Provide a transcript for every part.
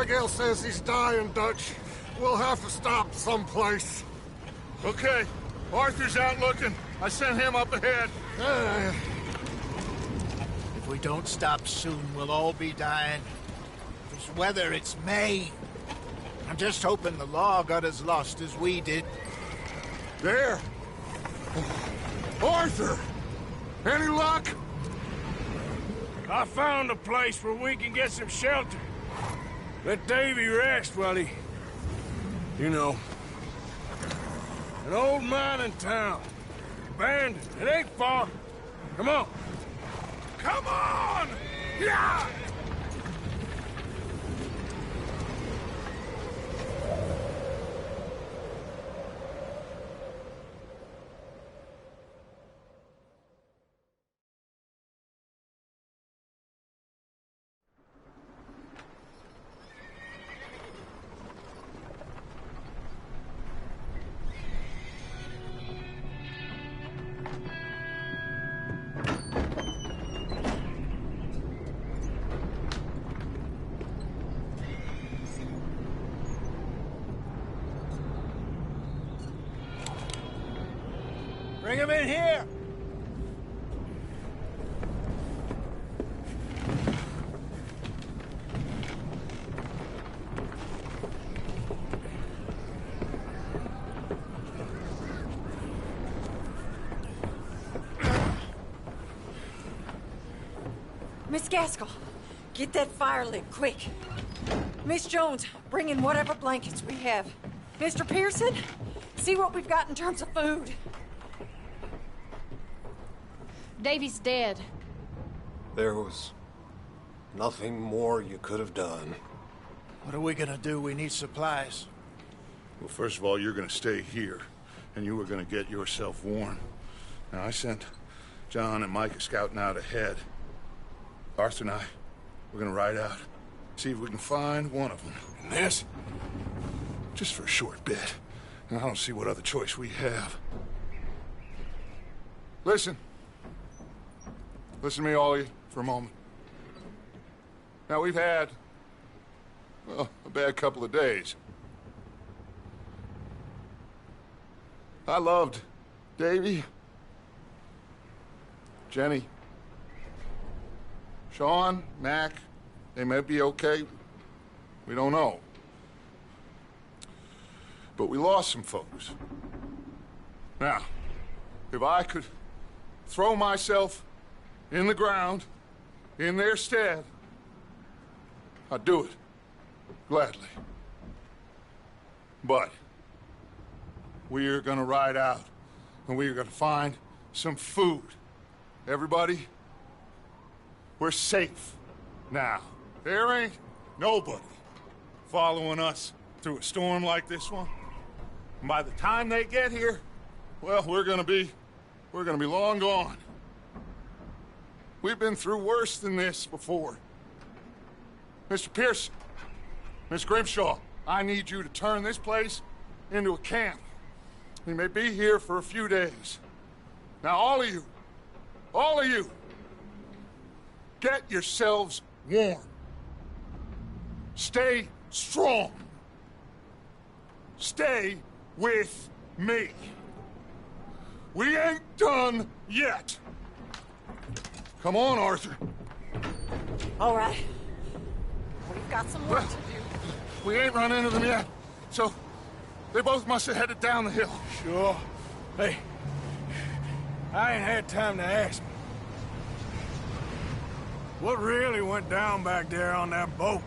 Abigail says he's dying, Dutch. We'll have to stop someplace. Okay. Arthur's out looking. I sent him up ahead. If we don't stop soon, we'll all be dying. This weather, it's May. I'm just hoping the law got as lost as we did. There! Arthur! Any luck? I found a place where we can get some shelter. Let Davy rest while he... You know. An old mining town. Abandoned. It ain't far. Come on. Come on! Yeah! Bring him in here! Miss Gaskell, get that fire lit, quick. Miss Jones, bring in whatever blankets we have. Mr. Pearson, see what we've got in terms of food. Davy's dead. There was nothing more you could have done. What are we gonna do? We need supplies. Well, first of all, you're gonna stay here, and you are gonna get yourself warm. Now, I sent John and Micah scouting out ahead. Arthur and I, we're gonna ride out, see if we can find one of them. And this, just for a short bit. And I don't see what other choice we have. Listen. Listen to me, all of you, for a moment. Now, we've had, well, a bad couple of days. I loved Davy, Jenny, Sean, Mac. They may be okay. We don't know. But we lost some folks. Now, if I could throw myself in the ground, in their stead, I'd do it, gladly. But we're gonna ride out, and we're gonna find some food. Everybody, we're safe now. There ain't nobody following us through a storm like this one. And by the time they get here, well, we're gonna be long gone. We've been through worse than this before. Mr. Pearson, Miss Grimshaw, I need you to turn this place into a camp. We may be here for a few days. Now, all of you, get yourselves warm. Stay strong. Stay with me. We ain't done yet. Come on, Arthur. All right. We've got some work to do. We ain't run into them yet, so they both must have headed down the hill. Sure. Hey, I ain't had time to ask. What really went down back there on that boat?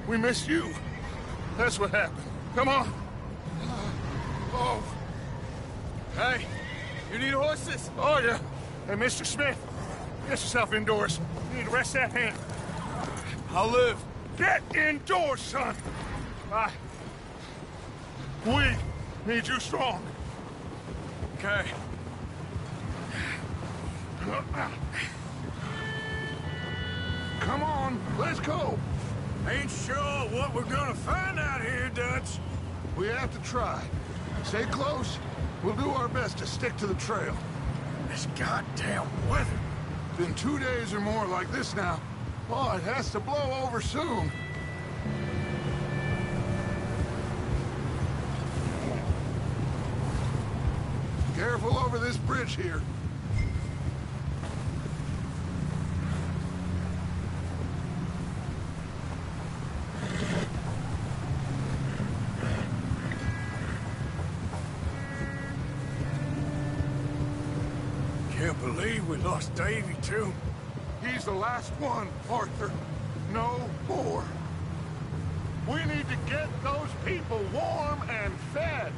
We missed you. That's what happened. Come on. Oh. Hey, you need horses? Oh, yeah. Hey, Mr. Smith, get yourself indoors. You need to rest that hand. I'll live. Get indoors, son. We need you strong. Okay. Come on, let's go. Ain't sure what we're gonna find out here, Dutch. We have to try. Stay close. We'll do our best to stick to the trail. This goddamn weather. Been 2 days or more like this now. Oh, it has to blow over soon. Careful over this bridge here. Can't believe we lost Davy, too. He's the last one, Arthur. No more. We need to get those people warm and fed.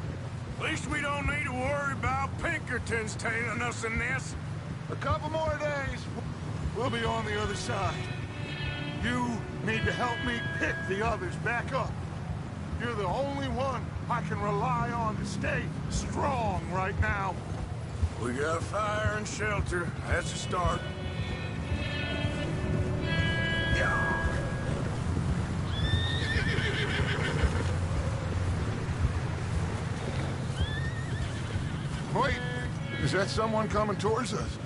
At least we don't need to worry about Pinkertons tailing us in this. A couple more days, we'll be on the other side. You need to help me pick the others back up. You're the only one I can rely on to stay strong right now. We got fire and shelter. That's a start. Wait, is that someone coming towards us?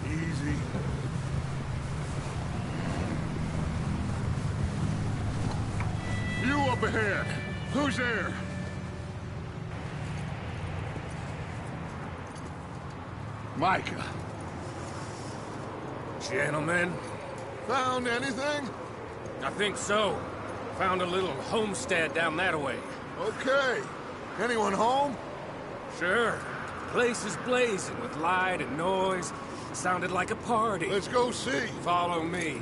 Easy. You up ahead. Who's there? Micah. Gentlemen, Found anything? I think so. Found a little homestead down that way. Okay. Anyone home? Sure. Place is blazing with light and noise. Sounded like a party. Let's go see. Follow me.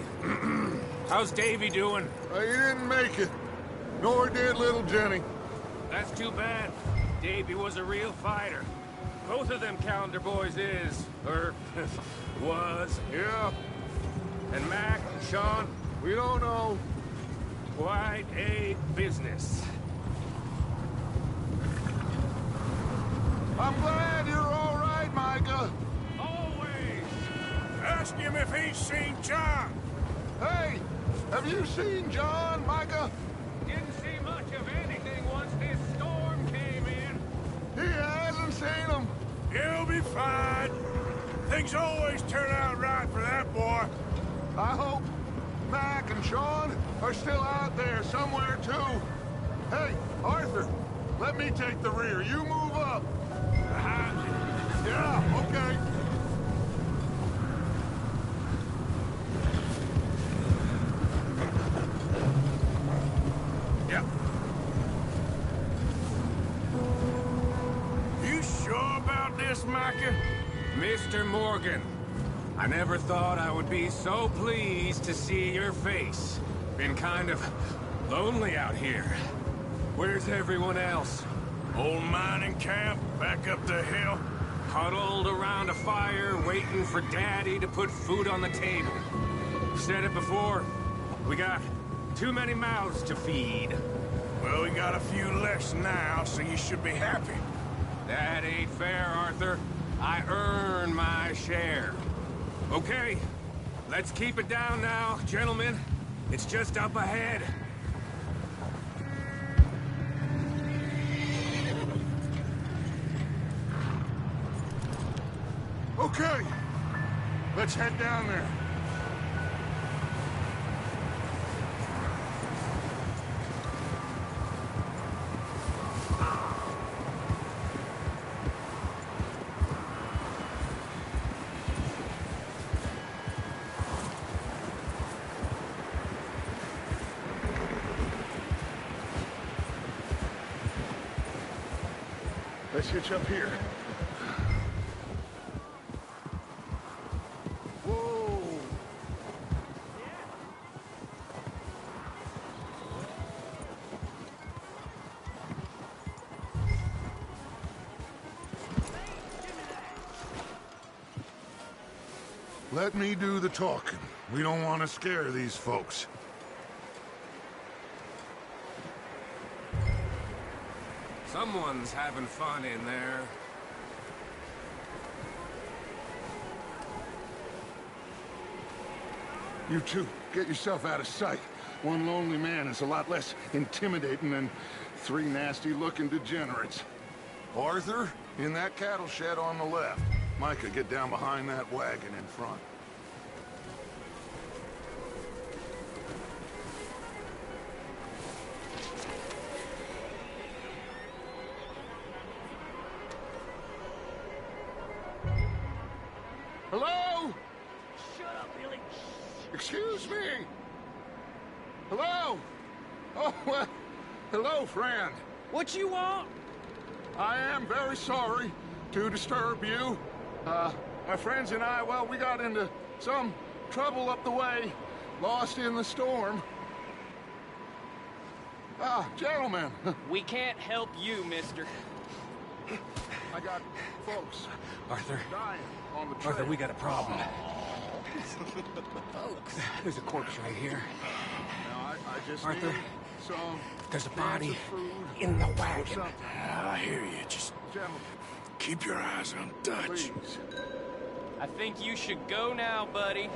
How's Davy doing? He didn't make it. Nor did little Jenny. That's too bad. Davy was a real fighter. Both of them calendar boys is, or was. Yeah, And Mac and Sean, we don't know. quite a business. I'm glad you're all right, Micah. Always. Ask him if he's seen John. Hey, have you seen John, Micah? Didn't see much of anything once this storm came in. He hasn't seen him. He'll be fine. Things always turn out right for that boy. I hope Mac and Sean are still out there somewhere, too. Hey, Arthur, let me take the rear. You move up. Yeah, okay. Yep. You sure about this, Micah? Mr. Morgan, I never thought I would be so pleased to see your face. Been kind of lonely out here. Where's everyone else? Old mining camp, back up the hill. Huddled around a fire, waiting for Daddy to put food on the table. Said it before, we got too many mouths to feed. Well, we got a few less now, so you should be happy. That ain't fair, Arthur. I earn my share. Okay, let's keep it down now, gentlemen. It's just up ahead. Okay, let's head down there. Let's hitch up here. Whoa! Let me do the talking. We don't want to scare these folks. Someone's having fun in there. You two, get yourself out of sight. One lonely man is a lot less intimidating than three nasty-looking degenerates. Arthur, in that cattle shed on the left. Micah, get down behind that wagon in front. Hello? Shut up, Billy. Excuse me? Hello? Oh, well, hello, friend. What you want? I am very sorry to disturb you. My friends and I, well, we got into some trouble up the way, lost in the storm. Gentlemen, We can't help you, mister. I got folks Arthur, dying on the trail. Arthur, we got a problem. There's a corpse right here. Now, I just Arthur, need some there's a cans body of food in the or wagon. something. I hear you. Just Gentlemen, keep your eyes on Dutch. please. I think you should go now, buddy.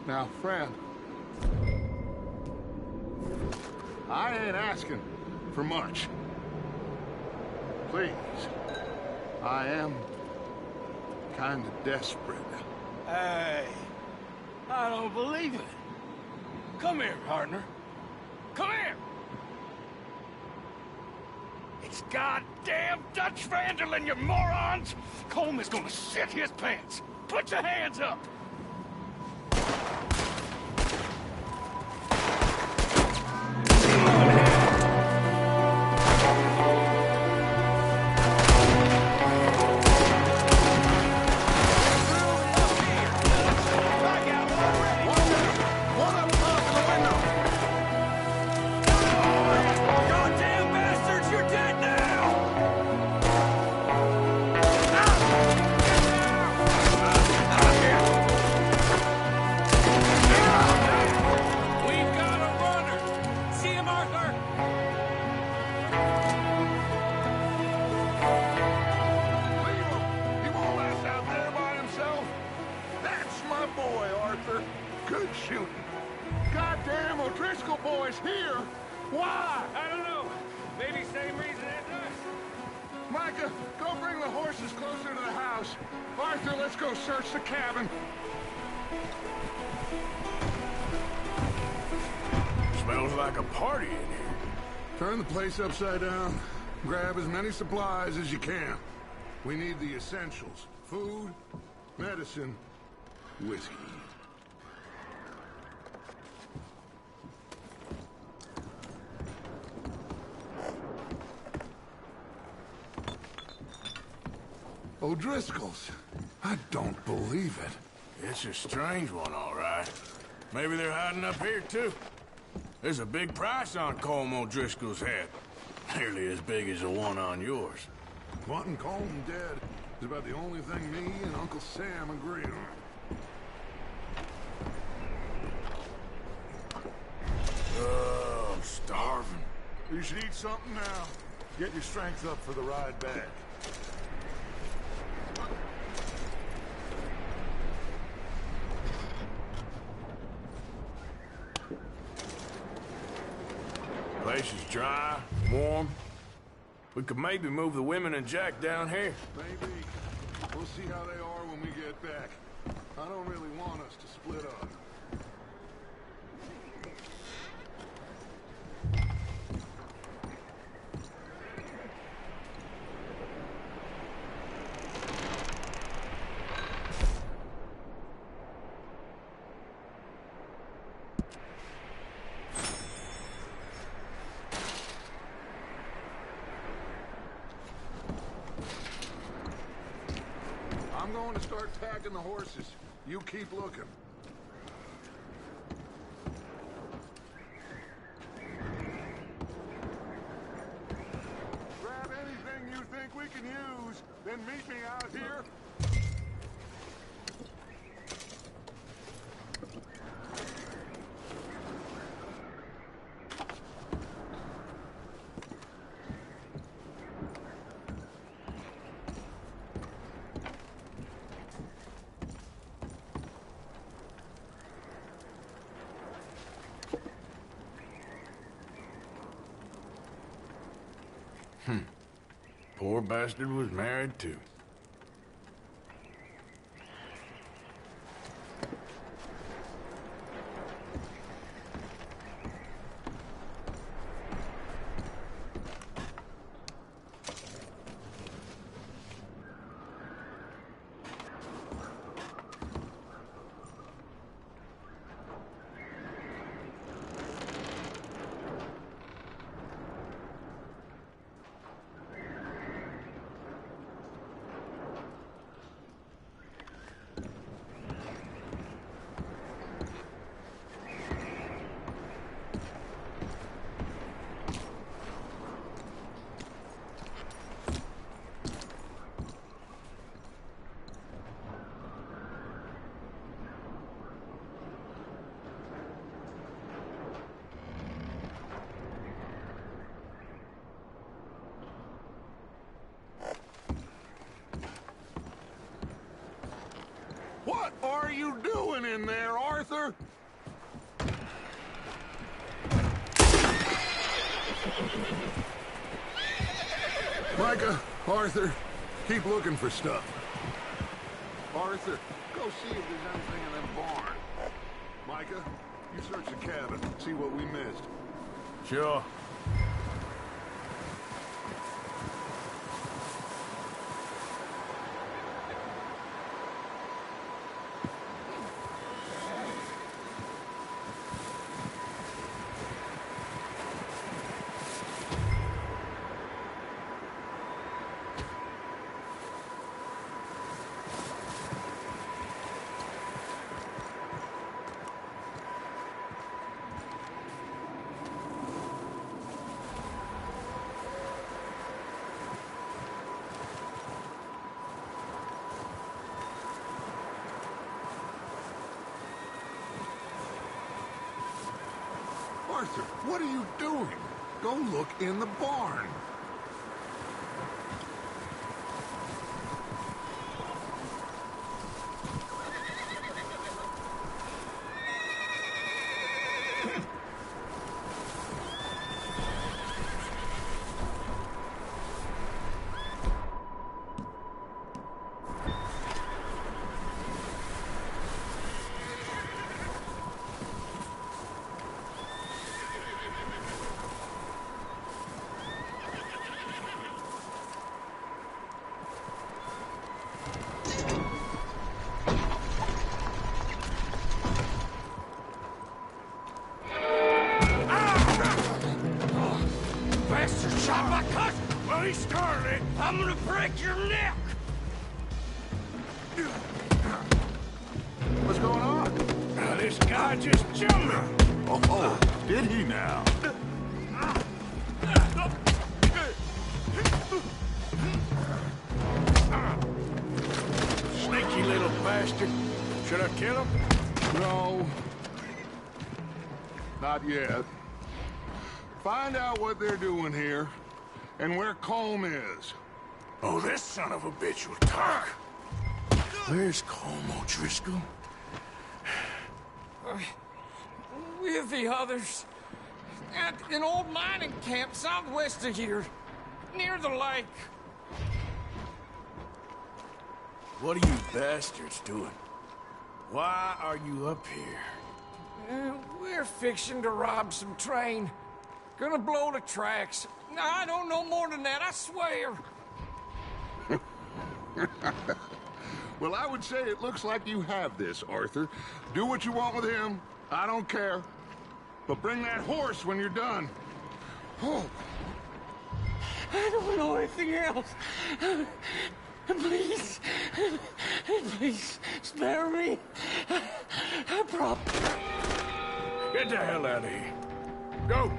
Now, friend, I ain't asking for much. Please, I am kind of desperate. Hey, I don't believe it. Come here, partner. Come here. It's goddamn Dutch vandalin', you morons! Colm is gonna shit his pants. Put your hands up! Good shooting. Goddamn O'Driscoll boys here. Why? I don't know. Maybe same reason as us. Micah, go bring the horses closer to the house. Arthur, let's go search the cabin. Smells like a party in here. Turn the place upside down. Grab as many supplies as you can. We need the essentials. Food, medicine, whiskey. O'Driscoll's. I don't believe it. It's a strange one, all right. Maybe they're hiding up here, too. There's a big price on Colm O'Driscoll's head. Nearly as big as the one on yours. Wanting Colm dead is about the only thing me and Uncle Sam agree on. Oh, I'm starving. You should eat something now. Get your strength up for the ride back. Place is dry, warm. We could maybe move the women and Jack down here. Maybe. We'll see how they are when we get back. I don't really want us to split up. I'm going to start tagging the horses. You keep looking. Grab anything you think we can use, then meet me out here. Poor bastard was married, too. What are you doing in there, Arthur? Micah, Arthur, keep looking for stuff. Arthur, go see if there's anything in that barn. Micah, you search the cabin, see what we missed. Sure. Arthur, what are you doing? Go look in the barn. I'm gonna break your neck! What's going on? This guy just jumped me! Oh, did he now? Sneaky little bastard. Should I kill him? No. Not yet. Find out what they're doing here, and where Colm is. Oh, this son of a bitch will talk. Where's Colm O'Driscoll? With the others. At an old mining camp southwest of here. Near the lake. What are you bastards doing? Why are you up here? We're fixing to rob some train. Gonna blow the tracks. I don't know more than that, I swear. Well, I would say it looks like you have this, Arthur. Do what you want with him. I don't care. But bring that horse when you're done. Oh. I don't know anything else. Please. Please, spare me. I promise. Get the hell out of here. Go!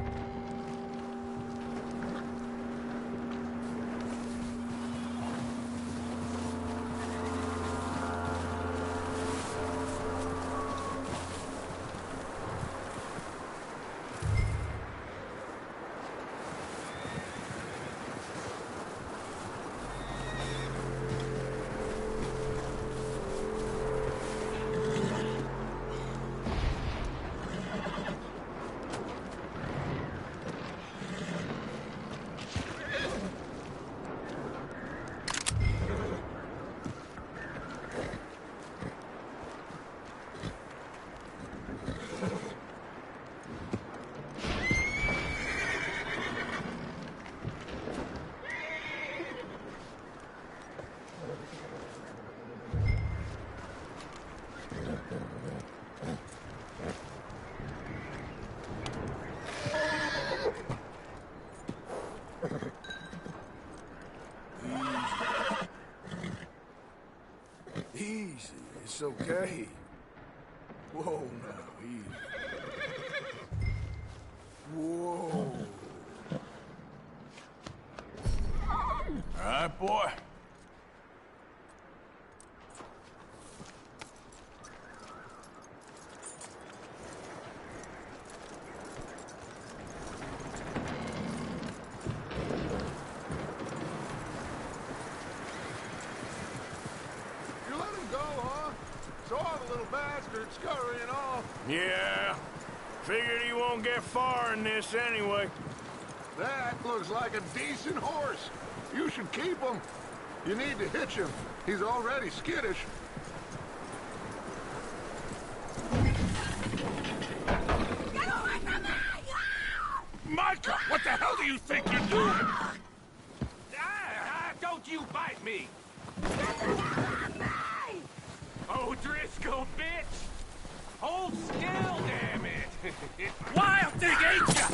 Easy, it's okay. Whoa, now, easy. Whoa. All right, boy. Scurrying off. Yeah. Figured he won't get far in this anyway. That looks like a decent horse. You should keep him. You need to hitch him. He's already skittish. Get away from me! Micah, what the hell do you think you're doing? Don't you bite me! Oh, Driscoll, bitch! Hold still, damn it! Wild thing, ain't ya?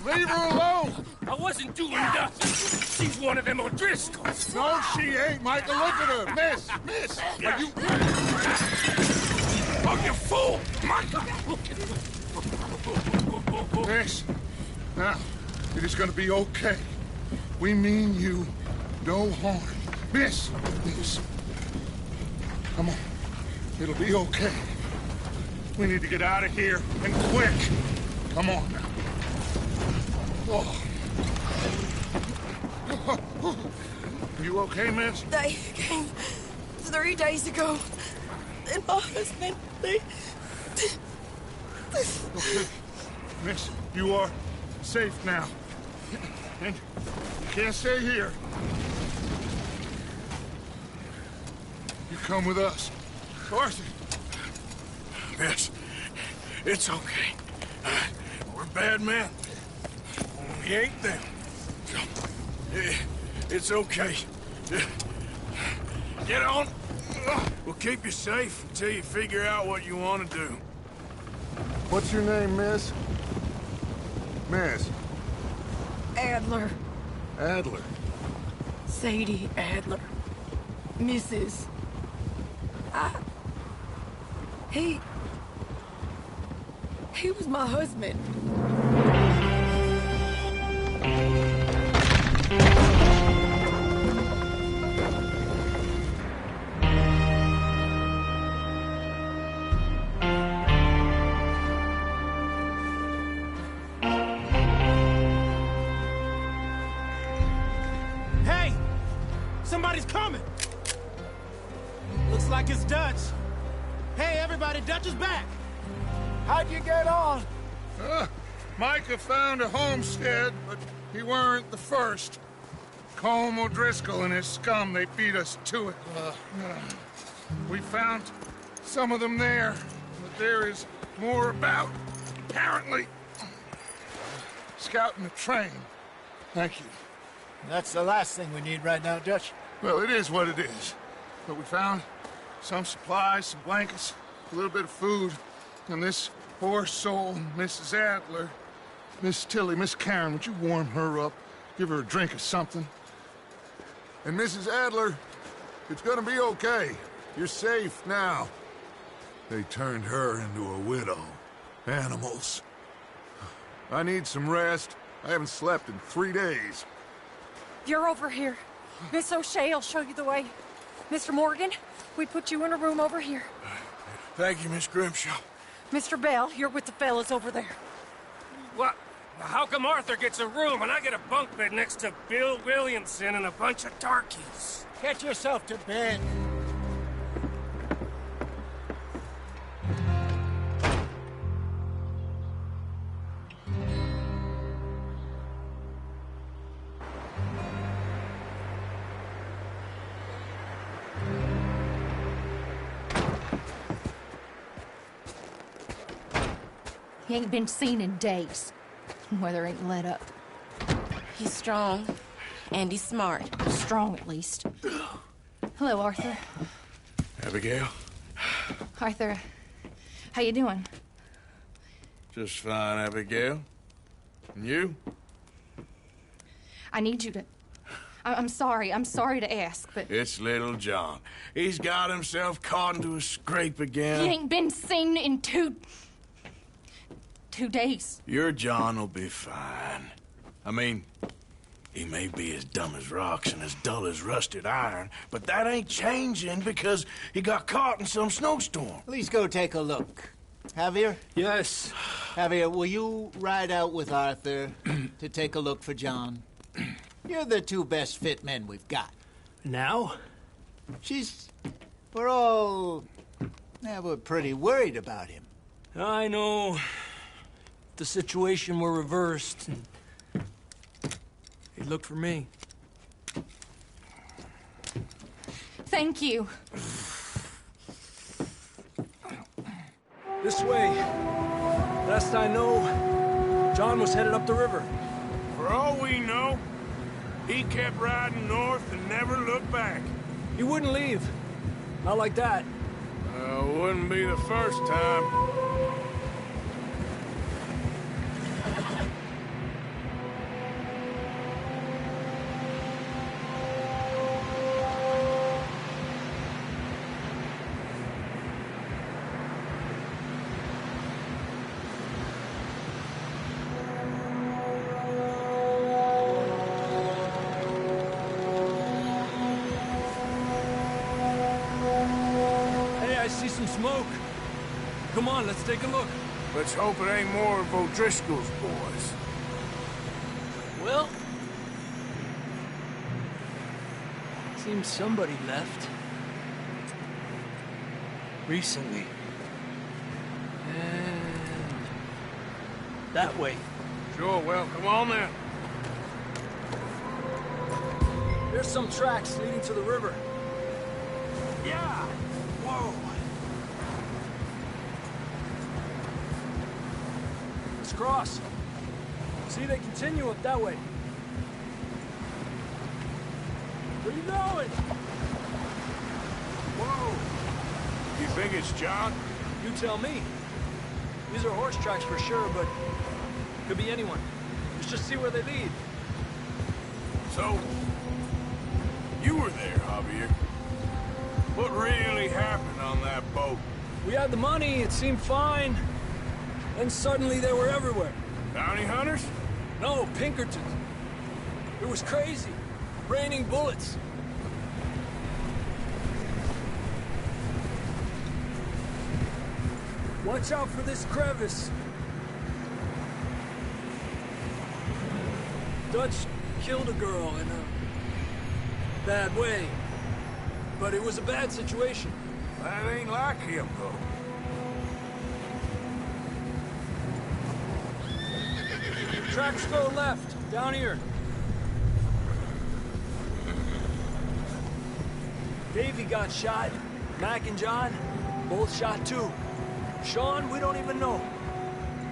Leave her alone! I wasn't doing nothing. She's one of them O'Driscolls. No, she ain't, Micah. Look at her. Miss! Miss! Are you... Oh, you fool! Micah! Miss. Now, it is gonna be okay. We mean you no harm. Miss! Miss. Come on. It'll be okay. We need to get out of here, and quick. Come on now. Oh. You okay, miss? They came 3 days ago. And my husband, they... Okay. Miss, you are safe now. And you can't stay here. You come with us. Arthur. Miss, it's okay. We're bad men. We ain't them. It's okay. Get on. We'll keep you safe until you figure out what you want to do. What's your name, miss? Miss? Adler. Adler. Sadie Adler. Mrs. He was my husband. Hey! Somebody's coming! Looks like it's Dutch. Hey, everybody, Dutch is back! How'd you get on? Micah found a homestead, but he weren't the first. Colm O'Driscoll and his scum, they beat us to it. We found some of them there, but there is more about, apparently. Scouting the train. Thank you. That's the last thing we need right now, Dutch. Well, it is what it is. But we found some supplies, some blankets, a little bit of food, and this poor soul, Mrs. Adler, Miss Tilly, Miss Karen, would you warm her up? Give her a drink or something? And Mrs. Adler, it's gonna be okay. You're safe now. They turned her into a widow. Animals. I need some rest. I haven't slept in 3 days. You're over here. Miss O'Shea will show you the way. Mr. Morgan, we put you in a room over here. Thank you, Miss Grimshaw. Mr. Bell, you're with the fellas over there. What? How come Arthur gets a room and I get a bunk bed next to Bill Williamson and a bunch of darkies? Get yourself to bed. He ain't been seen in days. Weather ain't let up. He's strong, and he's smart. Strong, at least. Hello, Arthur. Abigail? Arthur, how you doing? Just fine, Abigail. And you? I need you to... I'm sorry to ask, but... It's little John. He's got himself caught into a scrape again. He ain't been seen in 2 days. Your John will be fine. I mean, he may be as dumb as rocks and as dull as rusted iron, but that ain't changing because he got caught in some snowstorm. Please go take a look. Javier? Yes. Javier, will you ride out with Arthur to take a look for John? You're the 2 best fit men we've got. Now? We're pretty worried about him. I know. If the situation were reversed, he'd look for me. Thank you. This way. Last I know, John was headed up the river. For all we know, he kept riding north and never looked back. He wouldn't leave. Not like that. Wouldn't be the first time. I see some smoke. Come on, let's take a look. Let's hope it ain't more of O'Driscoll's boys. Well... seems somebody left. Recently. And... that way. Sure, well, come on then. There's some tracks leading to the river. Yeah! Whoa! Let's cross. See, they continue up that way. Where you going? Whoa! You think it's John? You tell me. These are horse tracks for sure, but could be anyone. Let's just see where they lead. So, you were there, Javier. What really happened on that boat? We had the money, it seemed fine. Then suddenly they were everywhere. Bounty hunters? No, Pinkertons. It was crazy. Raining bullets. Watch out for this crevice. Dutch killed a girl in a bad way. But it was a bad situation. That ain't like him, though. Tracks go left, down here. Davey got shot. Mac and John, both shot too. Sean, we don't even know.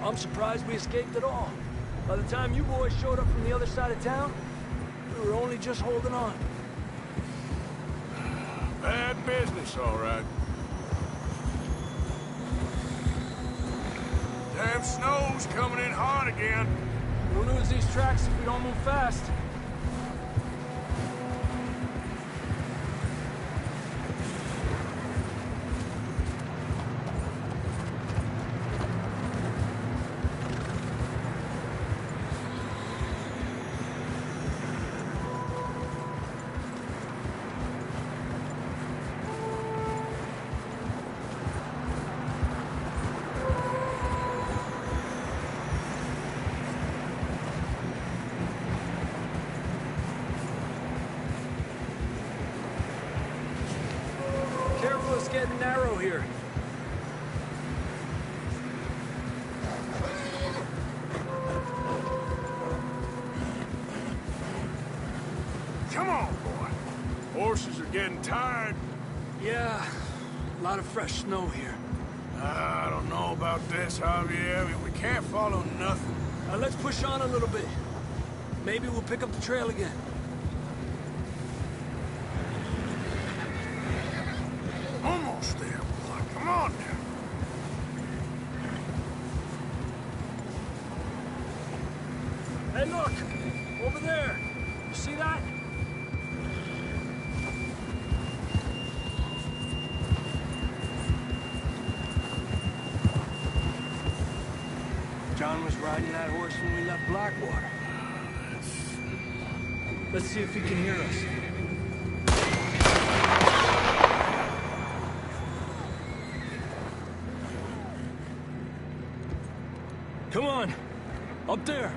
I'm surprised we escaped at all. By the time you boys showed up from the other side of town, we were only just holding on. Bad business, all right. Damn snow's coming in hard again. We'll lose these tracks if we don't move fast. Careful, it's getting narrow here. Come on, boy. Horses are getting tired. Yeah, a lot of fresh snow here. I don't know about this, Javier. We can't follow nothing. Let's push on a little bit. Maybe we'll pick up the trail again. Almost there, boy. Come on now. Hey, look! Over there! You see that? John was riding that horse when we left Blackwater. Let's see if he can hear us. Come on! Up there!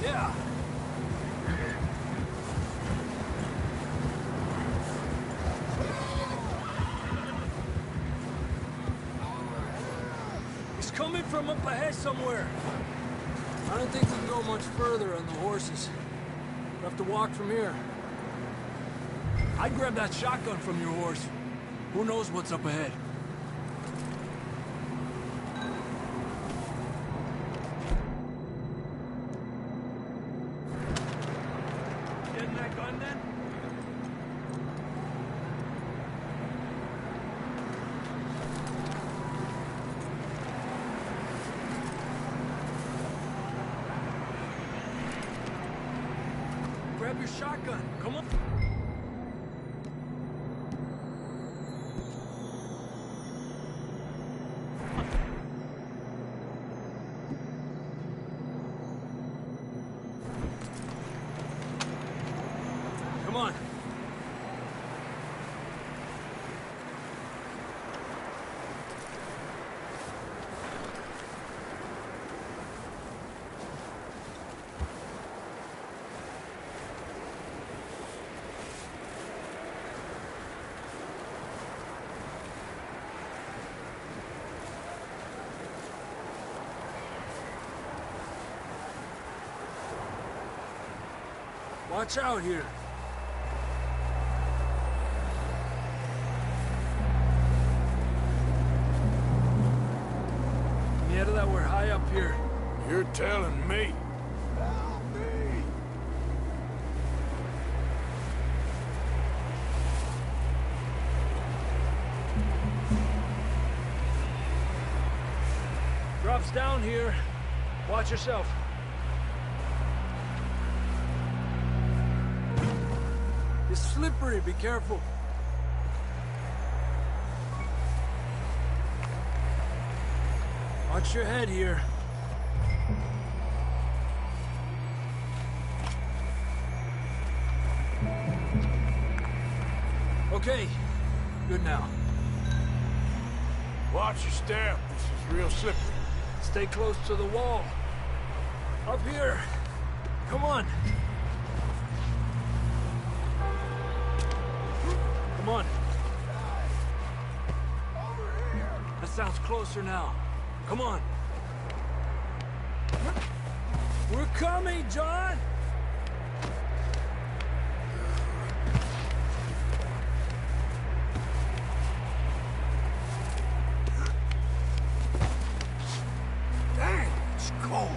Yeah! He's coming from up ahead somewhere. I don't think we can go much further on the horses. We'll have to walk from here. I'd grab that shotgun from your horse. Who knows what's up ahead? Getting that gun then? Grab your shotgun. Come on. Come on. Watch out here. Mierda, that we're high up here. You're telling me. Help me! Drops down here. Watch yourself. It's slippery, be careful. Watch your head here. Okay, good now. Watch your step. This is real slippery. Stay close to the wall. Up here. Come on. Come on. That sounds closer now. Come on. We're coming, John! Dang, it's cold.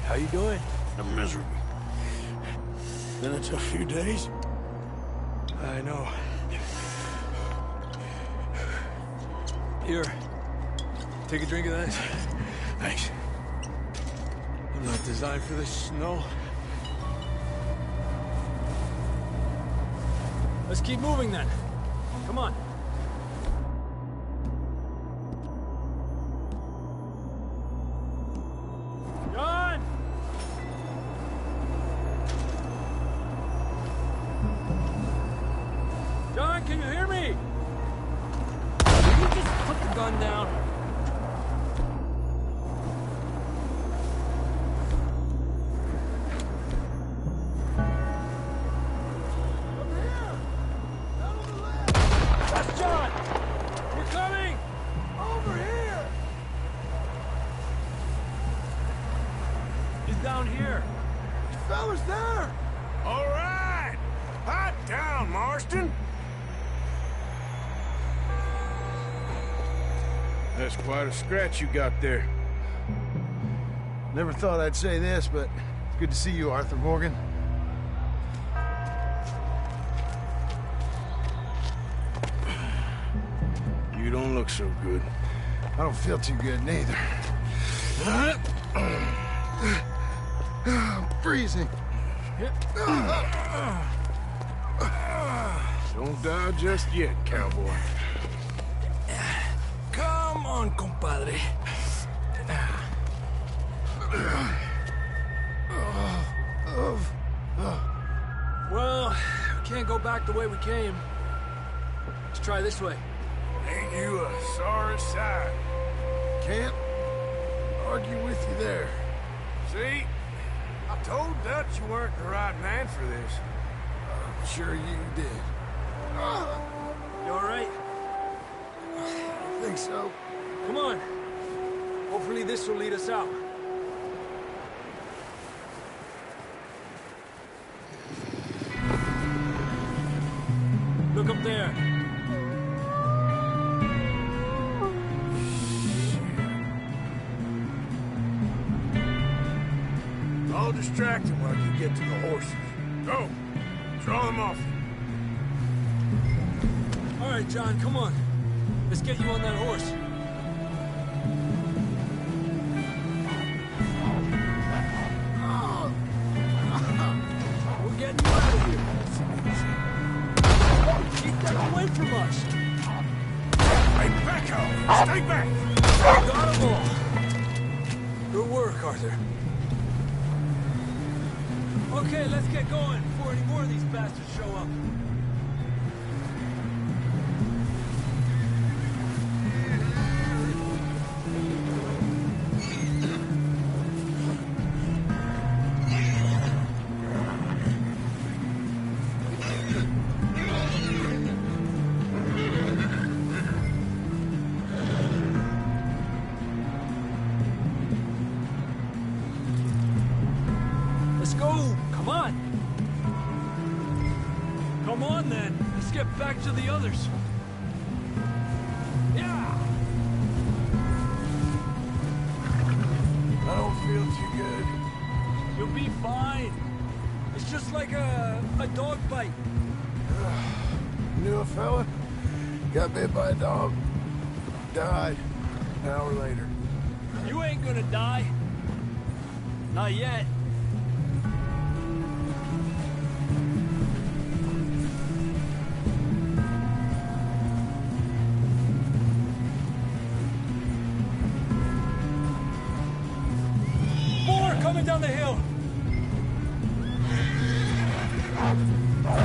How you doing? I'm miserable. Been a tough few days. I know. Here. Take a drink of that. Thanks. I'm not designed for this snow. Let's keep moving then. Come on. John! John, can you hear me? Will you just put the gun down? That's John! We're coming! Over here! He's down here. Fellas there! All right! Hot down, Marston! That's quite a scratch you got there. Never thought I'd say this, but it's good to see you, Arthur Morgan. You don't look so good. I don't feel too good, neither. I'm freezing. Don't die just yet, cowboy. Come on, compadre. Well, we can't go back the way we came. Let's try this way. Ain't you a sorry sight? Can't argue with you there. See? I told Dutch you weren't the right man for this. I'm sure you did. You all right? I think so. Come on. Hopefully this will lead us out. Look up there. I'll distract him while you get to the horses. Go! Draw them off. All right, John, come on. Let's get you on that horse. We're getting you out of here. Keep that away from us. Hey, back off! Stay back! Got them all. Good work, Arthur. Okay, let's get going before any more of these bastards show up. go! Come on! Come on, then. Let's get back to the others. Yeah! I don't feel too good. You'll be fine. It's just like a dog bite. Knew a fella, got bit by a dog, died an hour later. You ain't gonna die. Not yet. More coming down the hill.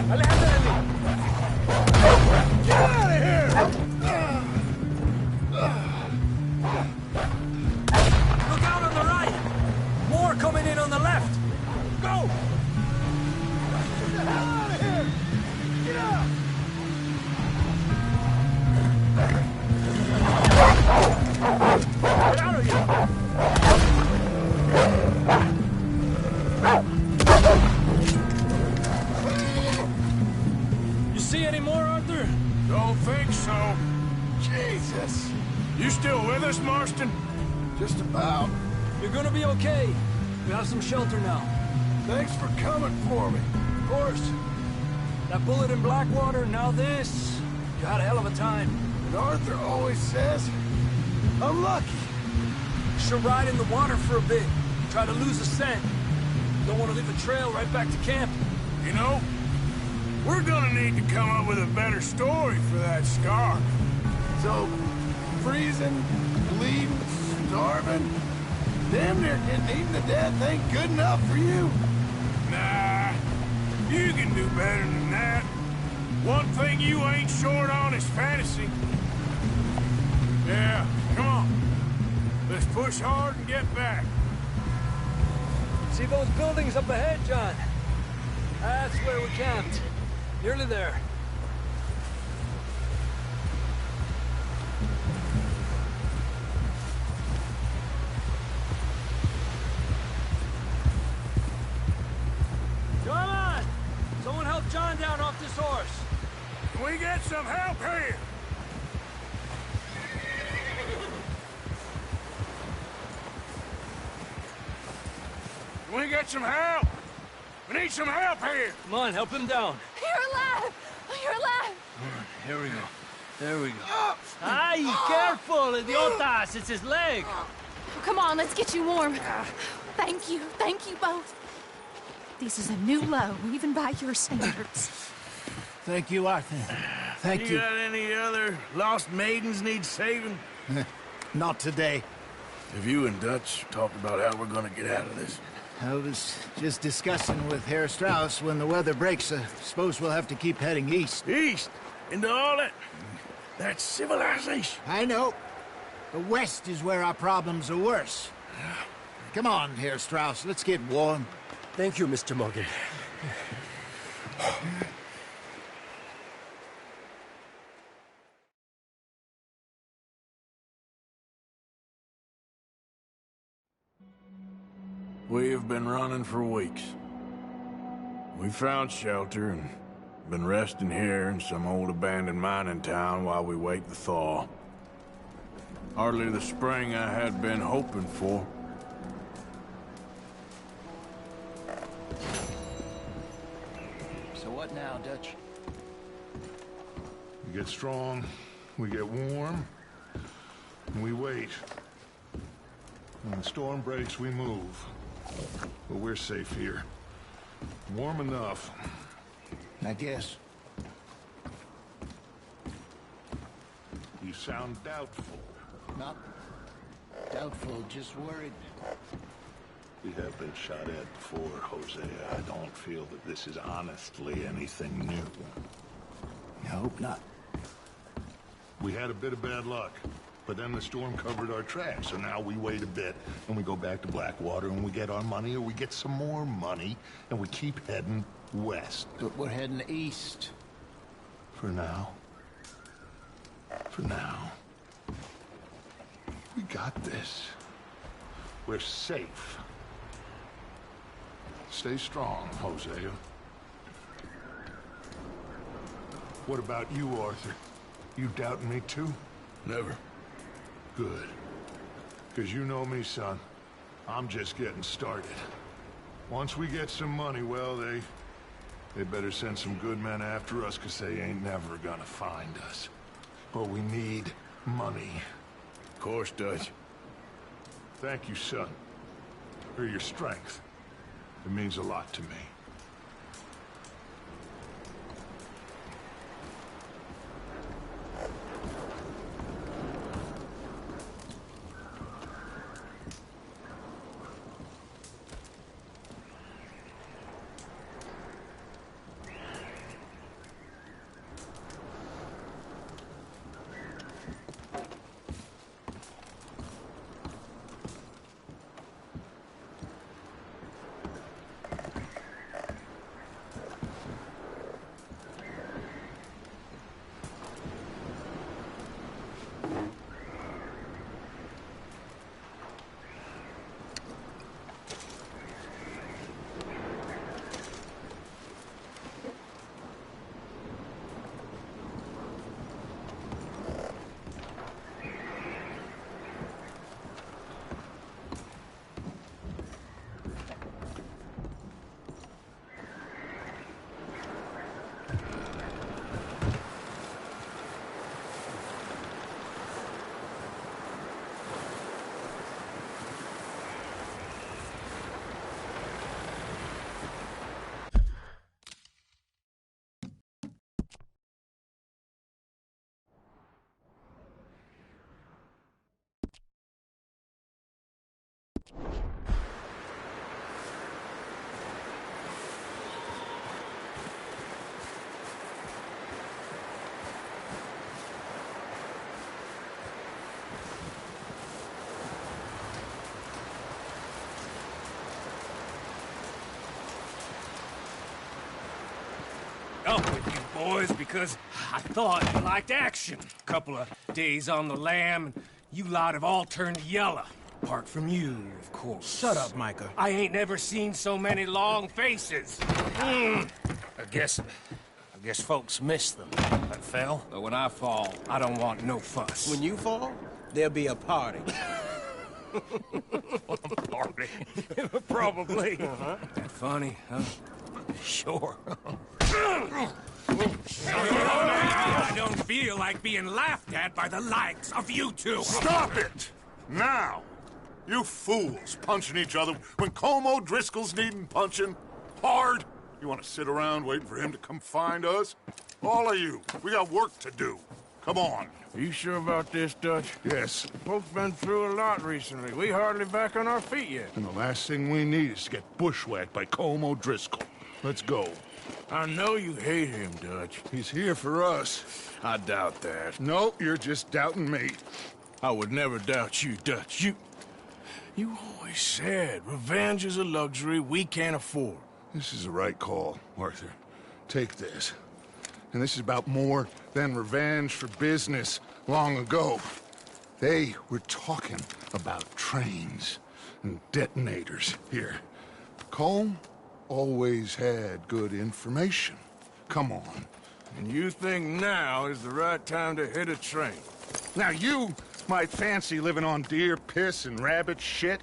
Aléjate. Get out of here! Look out on the right! More coming in on the left! Go! Get the hell out of here! Get out! Get out of here! You see any more, Arthur? Don't think so. Jesus! You still with us, Marston? Just about. You're gonna be okay. We have some shelter now. Thanks for coming for me. Of course. That bullet in Blackwater, now this. You had a hell of a time. And Arthur always says, I'm lucky. Should ride in the water for a bit. Try to lose the scent. Don't want to leave a trail right back to camp. You know, we're gonna need to come up with a better story for that scar. So, freezing, bleeding, starving, damn near getting eaten to death ain't good enough for you. Nah, you can do better than that. One thing you ain't short on is fantasy. Yeah, come on. Let's push hard and get back. See those buildings up ahead, John? That's where we camped. Nearly there. Come on! Someone help John down off this horse. Can we get some help here? Can we get some help? We need some help here. Come on, help him down. You're alive! You're alive! Here we go. There we go. Ay, careful, idiotas! It's his leg. Come on, let's get you warm. Thank you both. This is a new low, even by your standards. Thank you, Arthur. Thank you. You got any other lost maidens need saving? Not today. Have you and Dutch talked about how we're gonna get out of this? I was just discussing with Herr Strauss when the weather breaks. I suppose we'll have to keep heading east. East? Into all that... That's civilization. I know. The west is where our problems are worse. Come on, Herr Strauss. Let's get warm. Thank you, Mr. Morgan. We have been running for weeks. We found shelter and been resting here in some old abandoned mining town while we wait the thaw. Hardly the spring I had been hoping for. So what now, Dutch? We get strong, we get warm, and we wait. When the storm breaks, we move. But we're safe here. Warm enough. I guess. You sound doubtful. Not doubtful, just worried. We have been shot at before, Hosea. I don't feel that this is honestly anything new. I hope not. We had a bit of bad luck, but then the storm covered our tracks, so now we wait a bit, and we go back to Blackwater, and we get our money, or we get some more money, and we keep heading west. But we're heading east. For now. For now. We got this. We're safe. Stay strong, Hosea. What about you, Arthur? You doubting me too? Never. Good. Because you know me, son. I'm just getting started. Once we get some money, well, they better send some good men after us, because they ain't never gonna find us. But we need money. Of course, Dutch. Thank you, son, for your strength. It means a lot to me. Up with you boys because I thought you liked action. Couple of days on the lam, and you lot have all turned yellow. Apart from you, of course. Shut up, Micah. I ain't never seen so many long faces. I guess folks miss them. I fell, but when I fall, I don't want no fuss. When you fall, there'll be a party. Party? Probably. That funny, huh? Sure. I don't feel like being laughed at by the likes of you two. Stop it! Now! You fools punching each other when Como Driscoll's needing punching. Hard! You want to sit around waiting for him to come find us? All of you, we got work to do. Come on. Are you sure about this, Dutch? Yes. Folks been through a lot recently. We hardly back on our feet yet. And the last thing we need is to get bushwhacked by Como Driscoll. Let's go. I know you hate him, Dutch. He's here for us. I doubt that. No, you're just doubting me. I would never doubt you, Dutch. You always said revenge is a luxury we can't afford. This is the right call, Arthur. Take this. And this is about more than revenge for business long ago. They were talking about trains and detonators here. Colm always had good information. Come on. And you think now is the right time to hit a train? Now you might fancy living on deer piss and rabbit shit.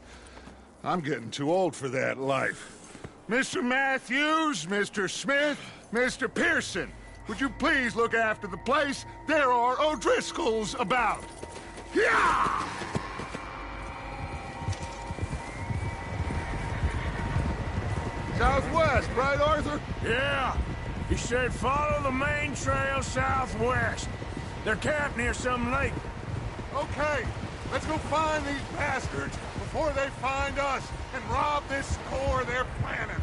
I'm getting too old for that life. Mr. Matthews, Mr. Smith, Mr. Pearson, would you please look after the place? There are O'Driscolls about. Yeah! Southwest, right, Arthur? Yeah. He said follow the main trail southwest. They're camped near some lake. Okay, let's go find these bastards before they find us and rob this store they're planning.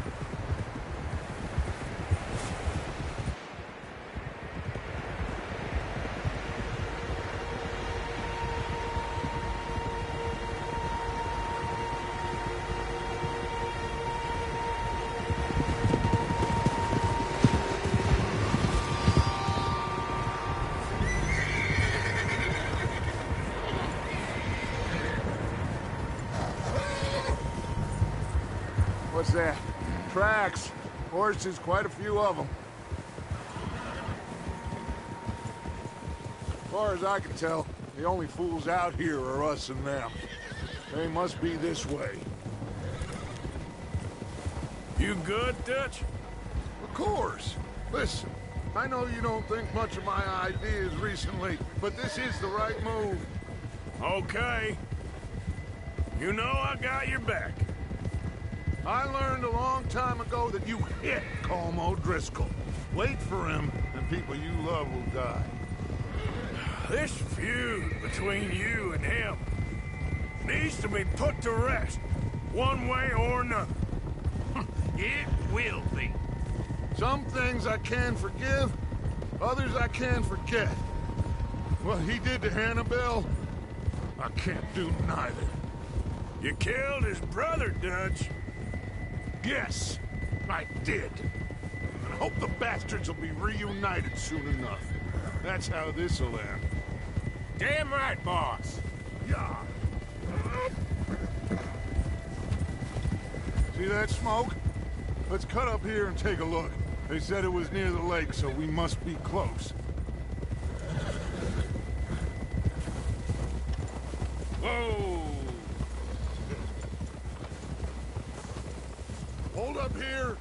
What's that? Tracks. Horses, quite a few of them. As far as I can tell, the only fools out here are us and them. They must be this way. You good, Dutch? Of course. Listen, I know you don't think much of my ideas recently, but this is the right move. Okay. You know I got your back. I learned a long time ago that you hit Colm O'Driscoll. Wait for him, and people you love will die. This feud between you and him needs to be put to rest, one way or another. It will be. Some things I can forgive, others I can forget. What he did to Annabelle, I can't do neither. You killed his brother, Dutch. Yes, I did. And I hope the bastards will be reunited soon enough. That's how this'll end. Damn right, boss. Yeah. See that smoke? Let's cut up here and take a look. They said it was near the lake, so we must be close. Whoa! Hold up here.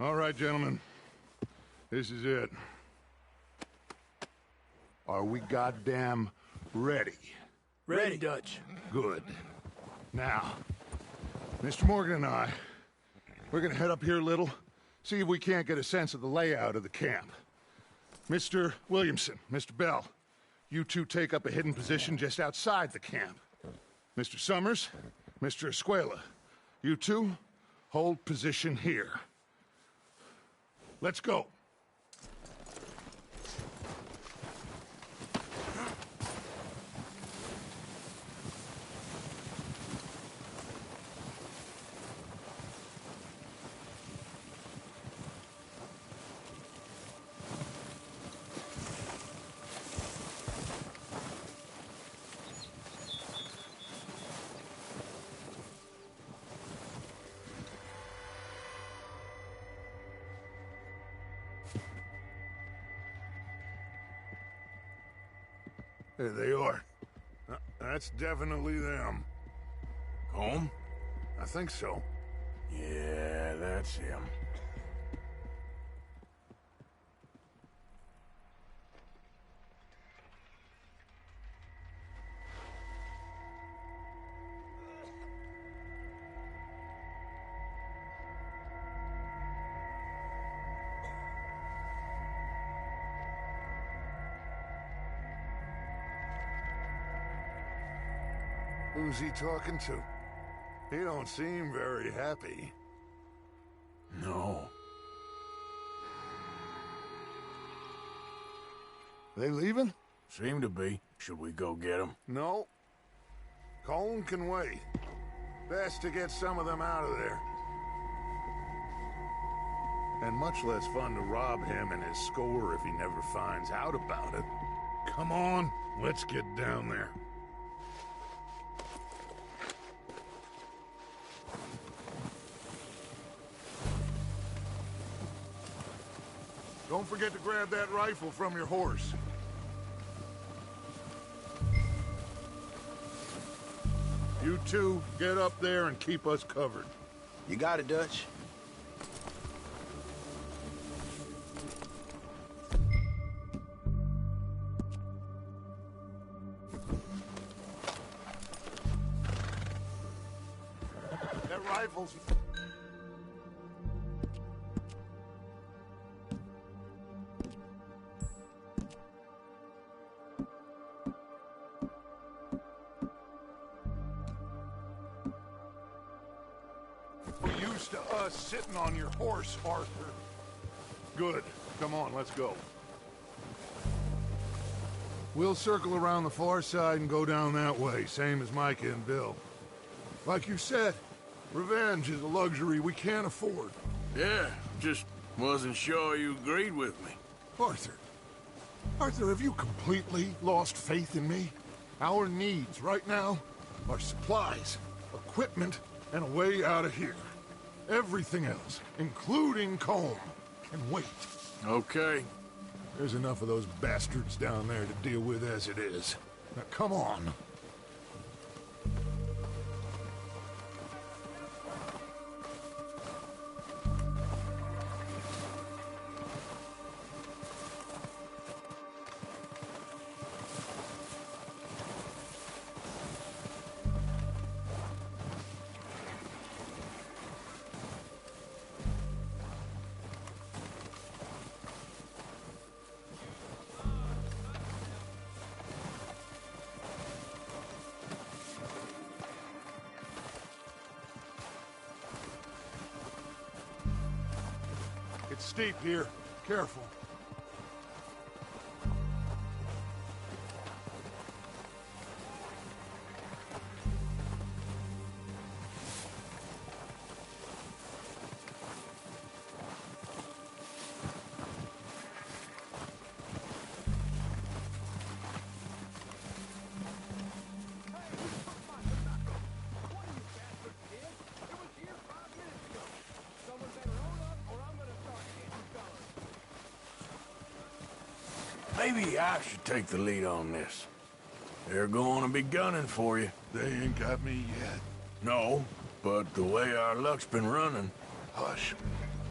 All right, gentlemen. This is it. Are we goddamn ready? Ready, Dutch. Good. Now, Mr. Morgan and I, we're gonna head up here a little, see if we can't get a sense of the layout of the camp. Mr. Williamson, Mr. Bell, you two take up a hidden position just outside the camp. Mr. Summers, Mr. Escuela, you two hold position here. Let's go. There they are. That's definitely them. Home? I think so. Yeah, that's him. Who's he talking to? He don't seem very happy. No. They leaving? Seem to be. Should we go get them? No. Colm can wait. Best to get some of them out of there. And much less fun to rob him and his score if he never finds out about it. Come on, let's get down there. Don't forget to grab that rifle from your horse. You two, get up there and keep us covered. You got it, Dutch. That rifle's... We're used to us sitting on your horse, Arthur. Good. Come on, let's go. We'll circle around the far side and go down that way, same as Micah and Bill. Like you said, revenge is a luxury we can't afford. Yeah, just wasn't sure you agreed with me. Arthur, Arthur, have you completely lost faith in me? Our needs right now are supplies, equipment, and a way out of here. Everything else, including Colm, can wait. Okay. There's enough of those bastards down there to deal with as it is. Now, come on. It's steep here. Careful. Maybe I should take the lead on this. They're going to be gunning for you. They ain't got me yet. No, but the way our luck's been running... Hush.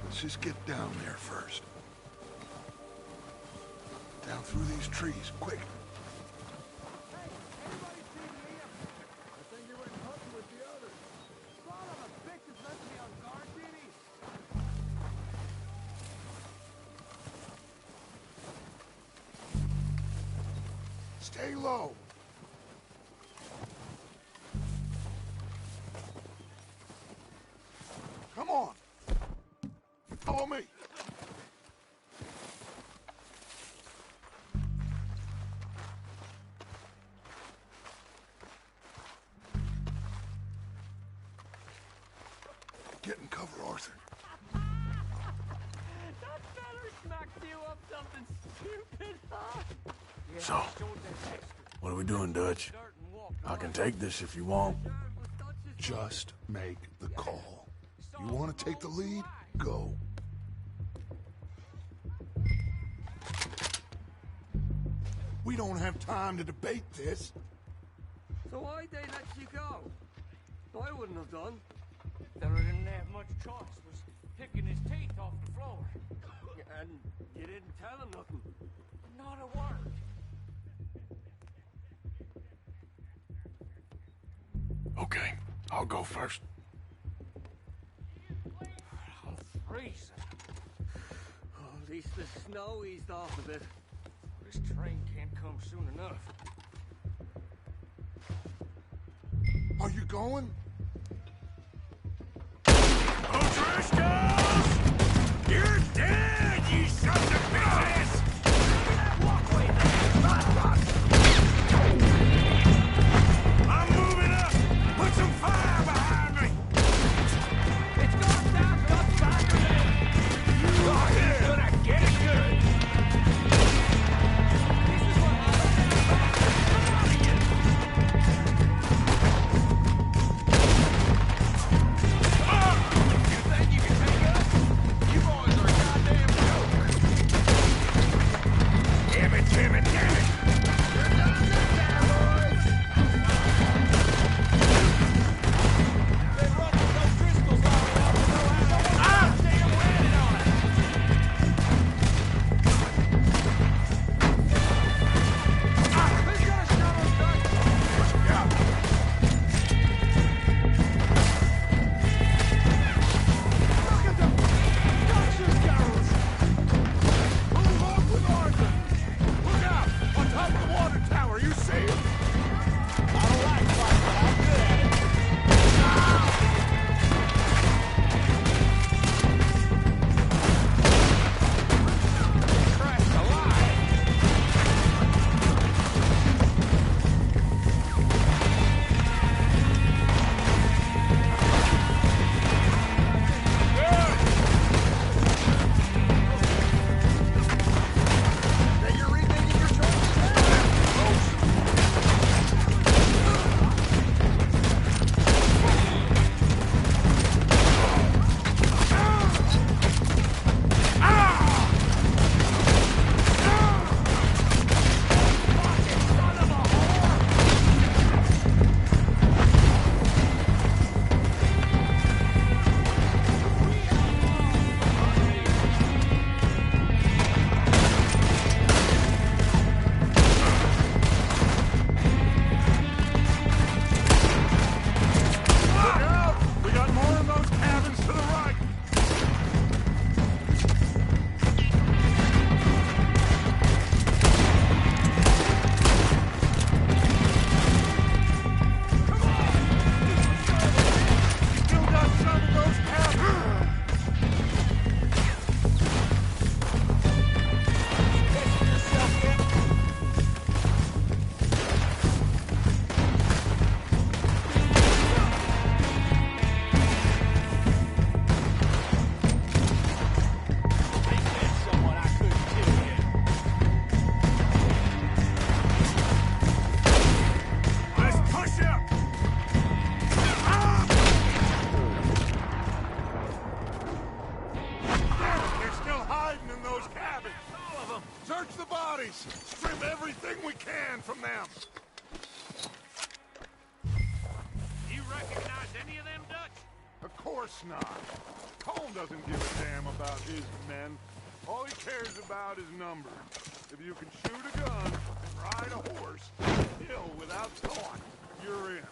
Let's just get down there first. Down through these trees, quick. Stay low. Come on. Follow me. Get in cover, Arthur. That feller smacked you up something stupid, huh? So, what are we doing, Dutch? I can take this if you want. Just make the call. You want to take the lead? Go. We don't have time to debate this. So why'd they let you go? I wouldn't have done. Feller didn't have much choice, was picking his teeth off the floor. And you didn't tell him nothing. Not a word. Okay, I'll go first. I'm freezing. Oh, at least the snow eased off a bit. This train can't come soon enough. Are you going? O'Driscolls! You're dead, you sons of bitches! That walkway there! Run! I'm moving up! Put some fire behind me! It's going down to us back of it! Oh, he's gonna get it good! This is what happens. Search the bodies! Strip everything we can from them! You recognize any of them, Dutch? Of course not. Colm doesn't give a damn about his men. All he cares about is numbers. If you can shoot a gun and ride a horse, kill without thought, you're in.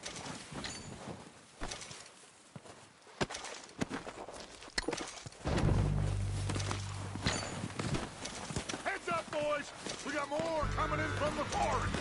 Heads up, boys! We got more coming in from the forest!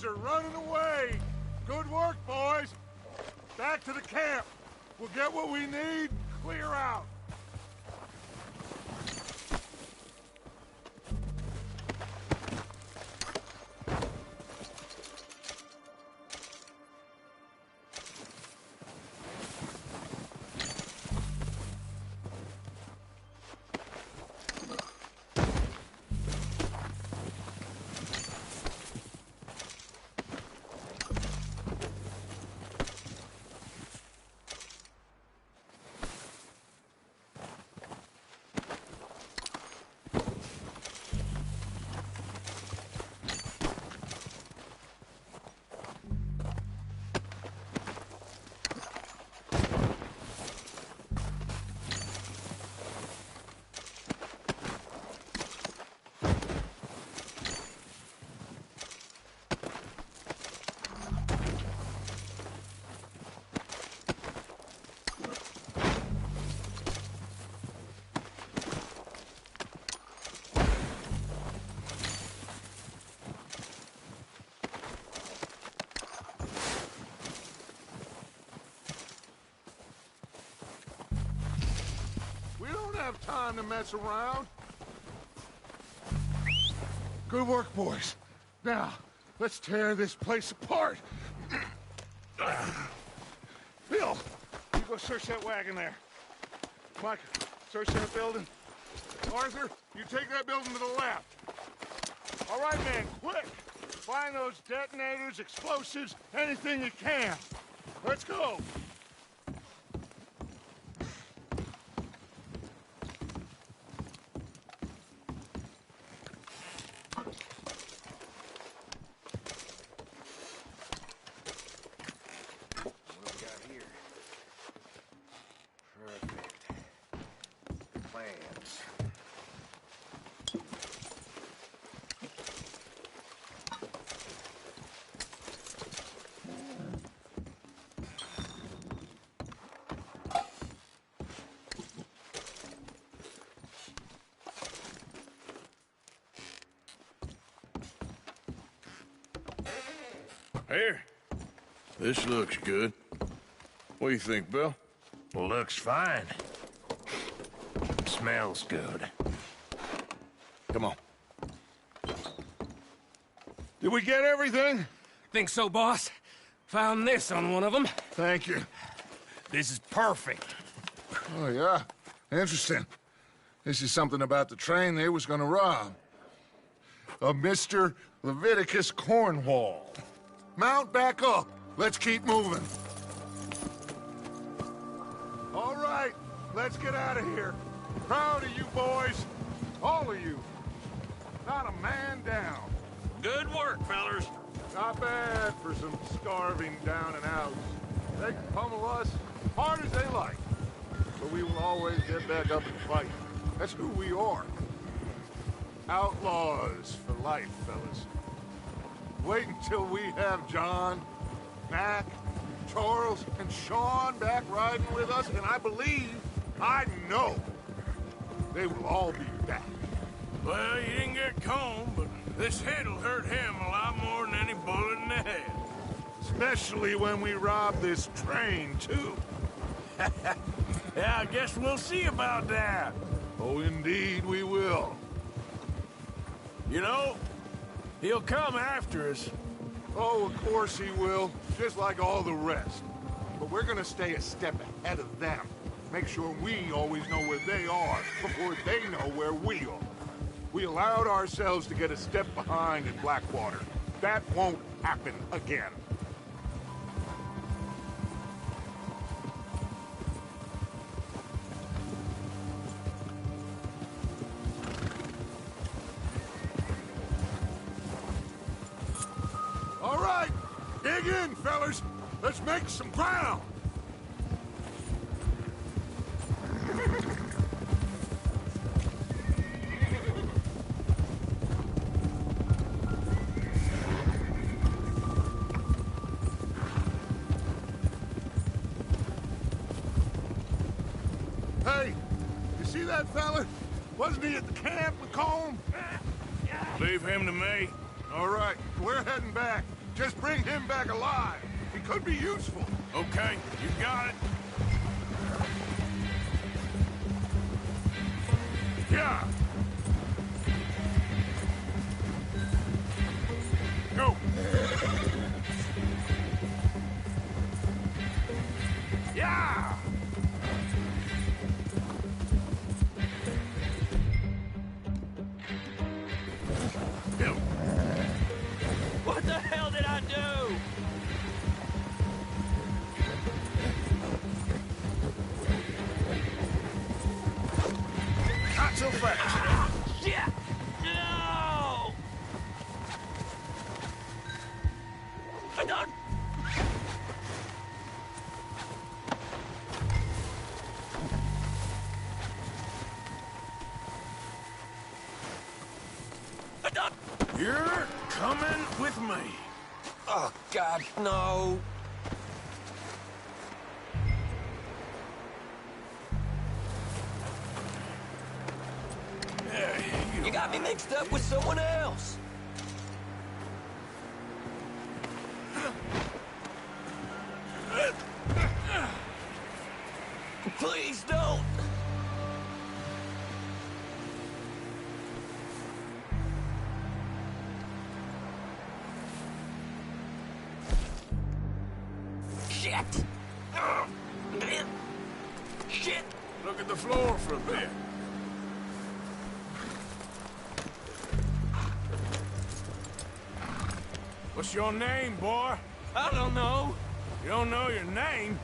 Are running away. Good work, boys. Back to the camp. We'll get what we need, clear out. Have time to mess around. Good work, boys. Now, let's tear this place apart. Bill, you go search that wagon there. Mike, search that building. Arthur, you take that building to the left. All right, man, quick. Find those detonators, explosives, anything you can. Let's go. Here. This looks good. What do you think, Bill? Looks fine. Smells good. Come on. Did we get everything? Think so, boss. Found this on one of them. Thank you. This is perfect. Oh, yeah? Interesting. This is something about the train they was gonna rob. Of Mr. Leviticus Cornwall. Mount back up. Let's keep moving. All right, let's get out of here. Proud of you boys. All of you. Not a man down. Good work, fellers. Not bad for some starving down and outs. They can pummel us hard as they like. But we will always get back up and fight. That's who we are. Outlaws for life, fellas. Wait until we have John, Mac, Charles, and Sean back riding with us, and I know, they will all be back. Well, you didn't get Combe, but this hit'll hurt him a lot more than any bullet in the head. Especially when we rob this train, too. Yeah, I guess we'll see about that. Oh, indeed we will. You know, he'll come after us. Oh, of course he will, just like all the rest. But we're gonna stay a step ahead of them. Make sure we always know where they are before they know where we are. We allowed ourselves to get a step behind in Blackwater. That won't happen again. All right, dig in, fellas. Let's make some ground. Hey, you see that fella? Wasn't he at the camp with Combe? Leave him to me. All right, we're heading back. Just bring him back alive. He could be useful. Okay, you got it. Yeah. Go. Yeah! Go. What the hell did I do? Not so fast. Shit! No! I don't... You're coming with me. Oh, God, no. You got me mixed up with someone else. Please don't. Shit. Shit. Look at the floor for a bit. What's your name, boy? I don't know. You don't know your name?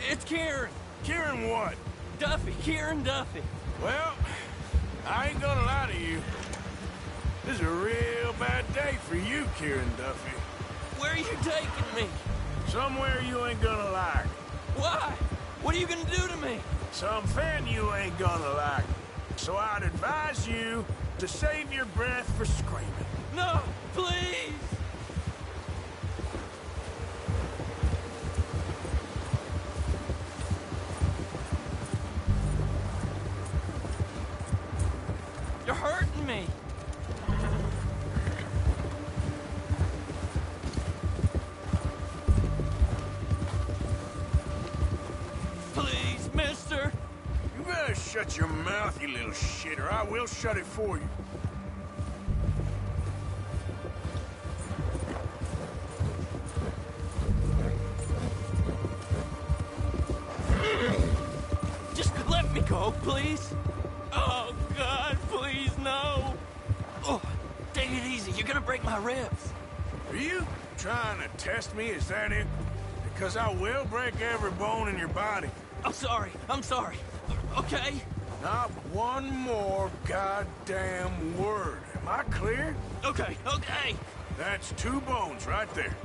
It's Kieran. Kieran what? Duffy. Kieran Duffy. Well, I ain't gonna lie to you. This is a real bad day for you, Kieran Duffy. Where are you taking me? Somewhere you ain't gonna like. Why? What are you gonna do to me? Something you ain't gonna like. So I'd advise you to save your breath for screaming. No, please! You're hurting me. Please, mister. You better shut your mouth, you little shit, or I will shut it for you. Just let me go, please. Oh, Oh, take it easy. You're gonna break my ribs. Are you trying to test me? Is that it? Because I will break every bone in your body. I'm sorry. I'm sorry. Okay? Not one more goddamn word. Am I clear? Okay, okay. That's 2 bones right there.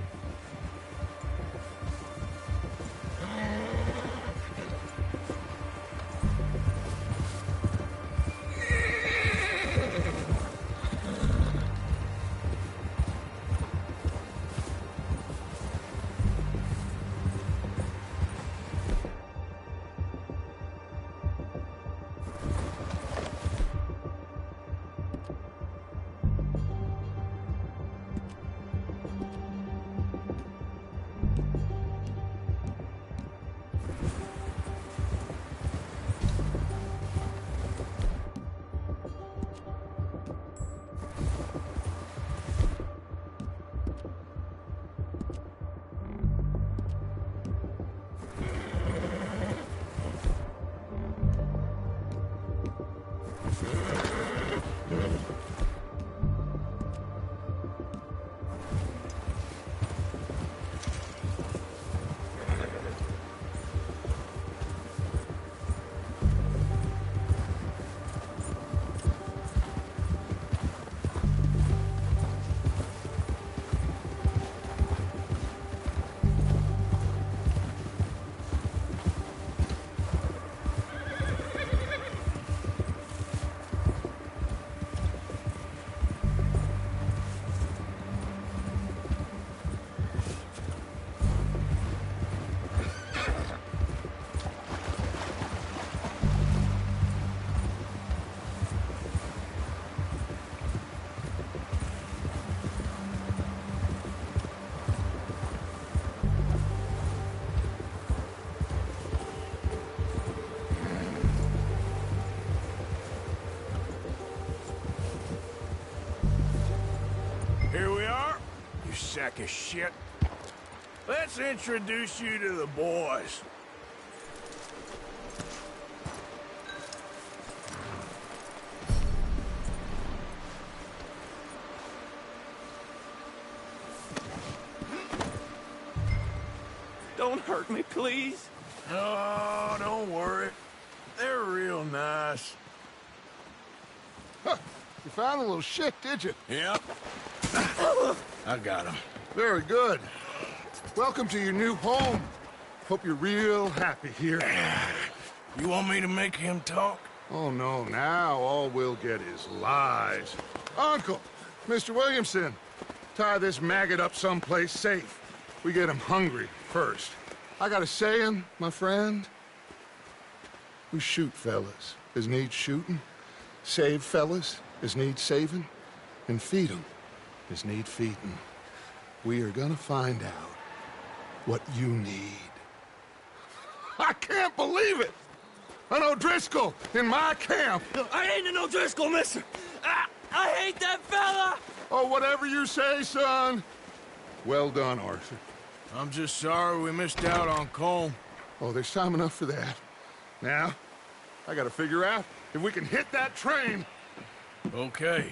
Here we are, you sack of shit. Let's introduce you to the boys. Don't hurt me, please. Oh, don't worry. They're real nice. Huh. You found a little shit, did you? Yep. I got him. Very good. Welcome to your new home. Hope you're real happy here. You want me to make him talk? Oh, no. Now all we'll get is lies. Uncle, Mr. Williamson, tie this maggot up someplace safe. We get him hungry first. I got a saying, my friend. We shoot fellas as need shooting, save fellas as need saving, and feed 'em as need feeding. We are gonna find out what you need. I can't believe it! An O'Driscoll in my camp! I ain't an O'Driscoll, mister! I hate that fella! Oh, whatever you say, son. Well done, Arthur. I'm just sorry we missed out on Colm. Oh, there's time enough for that. Now, I gotta figure out if we can hit that train. Okay.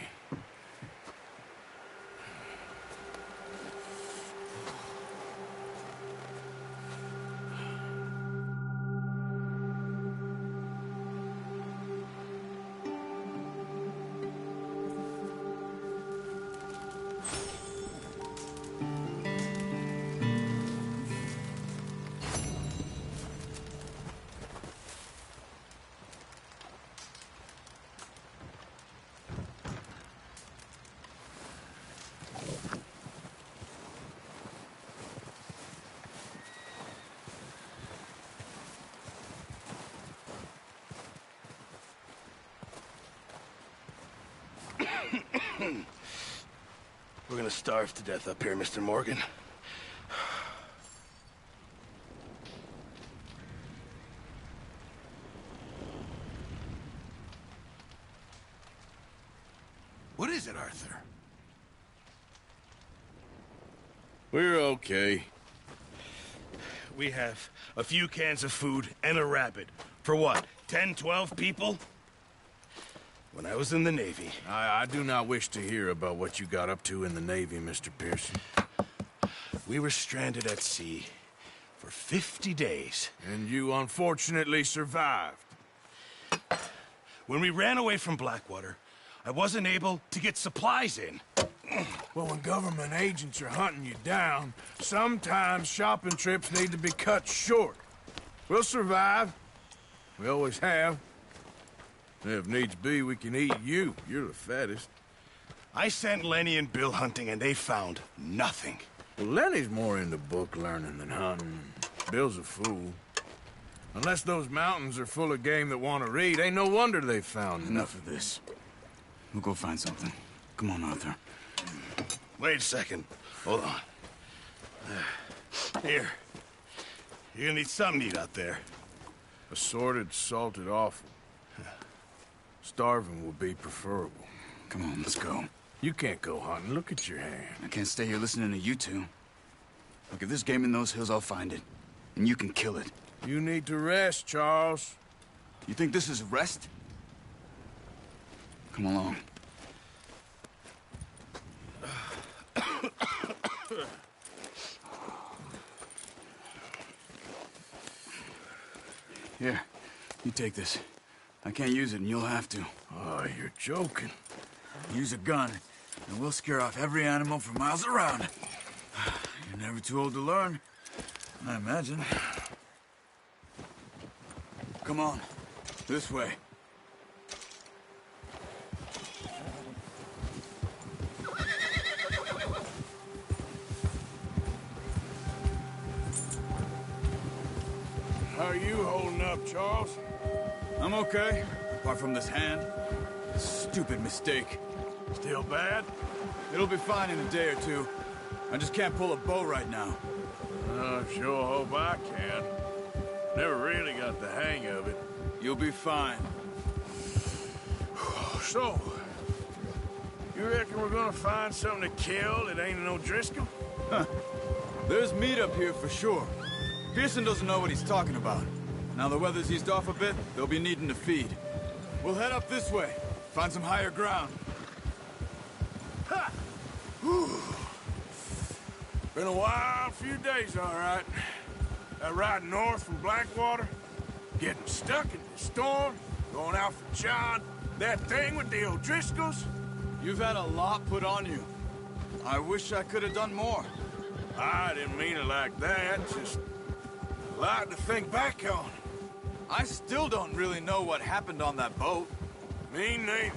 We're gonna starve to death up here, Mr. Morgan. What is it, Arthur? We're okay. We have a few cans of food and a rabbit. For what, 10, 12 people? when I was in the Navy. I do not wish to hear about what you got up to in the Navy, Mr. Pearson. We were stranded at sea for 50 days. And you unfortunately survived. When we ran away from Blackwater, I wasn't able to get supplies in. Well, when government agents are hunting you down, sometimes shopping trips need to be cut short. We'll survive. We always have. If needs be, we can eat you. You're the fattest. I sent Lenny and Bill hunting, and they found nothing. Well, Lenny's more into book learning than hunting. Bill's a fool. Unless those mountains are full of game that want to read, ain't no wonder they found Enough of this. We'll go find something. Come on, Arthur. Wait a second. Hold on. Here. You're gonna need something to eat out there. Assorted, salted offal. Starving would be preferable. Come on, let's go. You can't go hunting. Look at your hand. I can't stay here listening to you two. Look, if there's game in those hills, I'll find it. And you can kill it. You need to rest, Charles. You think this is rest? Come along. Here, you take this. I can't use it, and you'll have to. Oh, you're joking. Use a gun, and we'll scare off every animal for miles around. You're never too old to learn, I imagine. Come on, this way. How are you holding up, Charles? I'm okay, apart from this hand. Stupid mistake. Still bad? It'll be fine in a day or two. I just can't pull a bow right now. I sure hope I can. Never really got the hang of it. You'll be fine. So, you reckon we're gonna find something to kill that ain't no Driscoll? Huh. There's meat up here for sure. Pearson doesn't know what he's talking about. Now the weather's eased off a bit, they'll be needing to feed. We'll head up this way, find some higher ground. Ha! Whew. Been a wild few days, all right. That ride north from Blackwater, getting stuck in the storm, going out for John, that thing with the O'Driscolls. You've had a lot put on you. I wish I could have done more. I didn't mean it like that, just a lot to think back on. I still don't really know what happened on that boat. Me neither.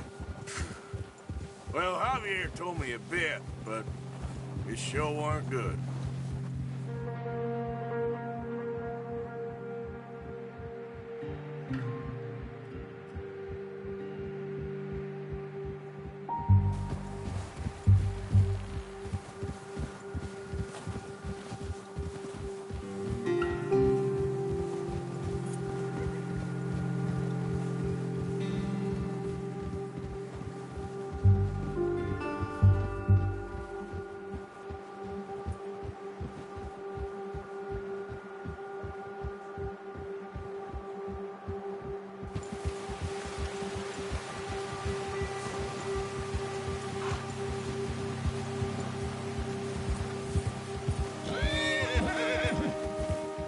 Well, Javier told me a bit, but it sure weren't good.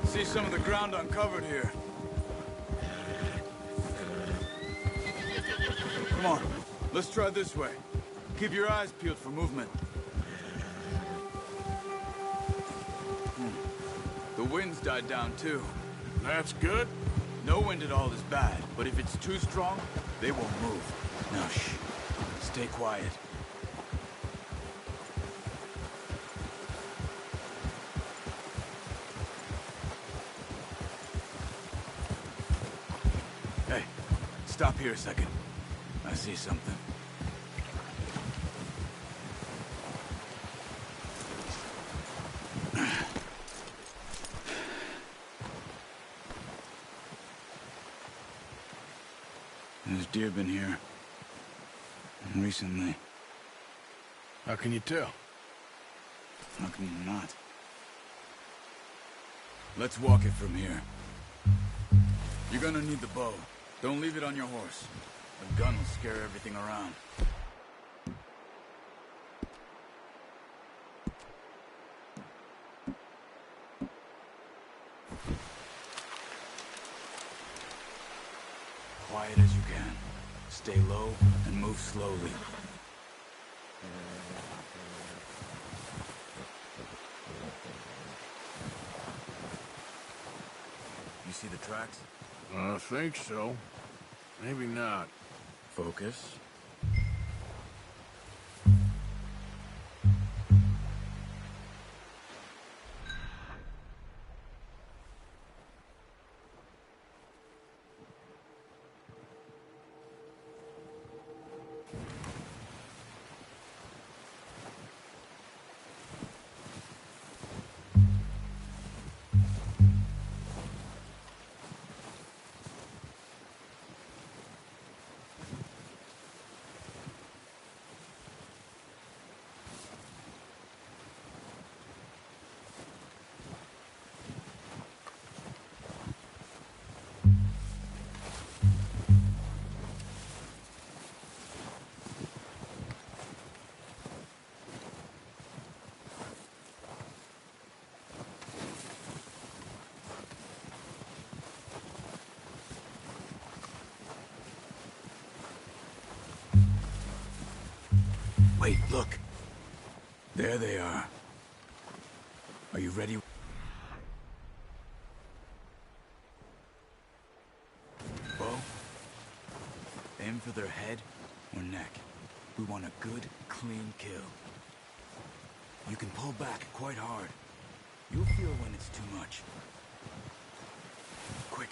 See some of the ground uncovered here. Come on, let's try this way. Keep your eyes peeled for movement. The wind's died down too. That's good. No wind at all is bad, but if it's too strong, they won't move. Now shh, stay quiet. Hey, stop here a second. I see something. There's deer been here. Recently. How can you tell? How can you not? Let's walk it from here. You're gonna need the bow. Don't leave it on your horse. A gun will scare everything around. Quiet as you can. Stay low and move slowly. You see the tracks? I think so. Maybe not. Focus. Wait, look. There they are. Are you ready? Bo? Aim for their head or neck. We want a good, clean kill. You can pull back quite hard. You'll feel when it's too much. Quick,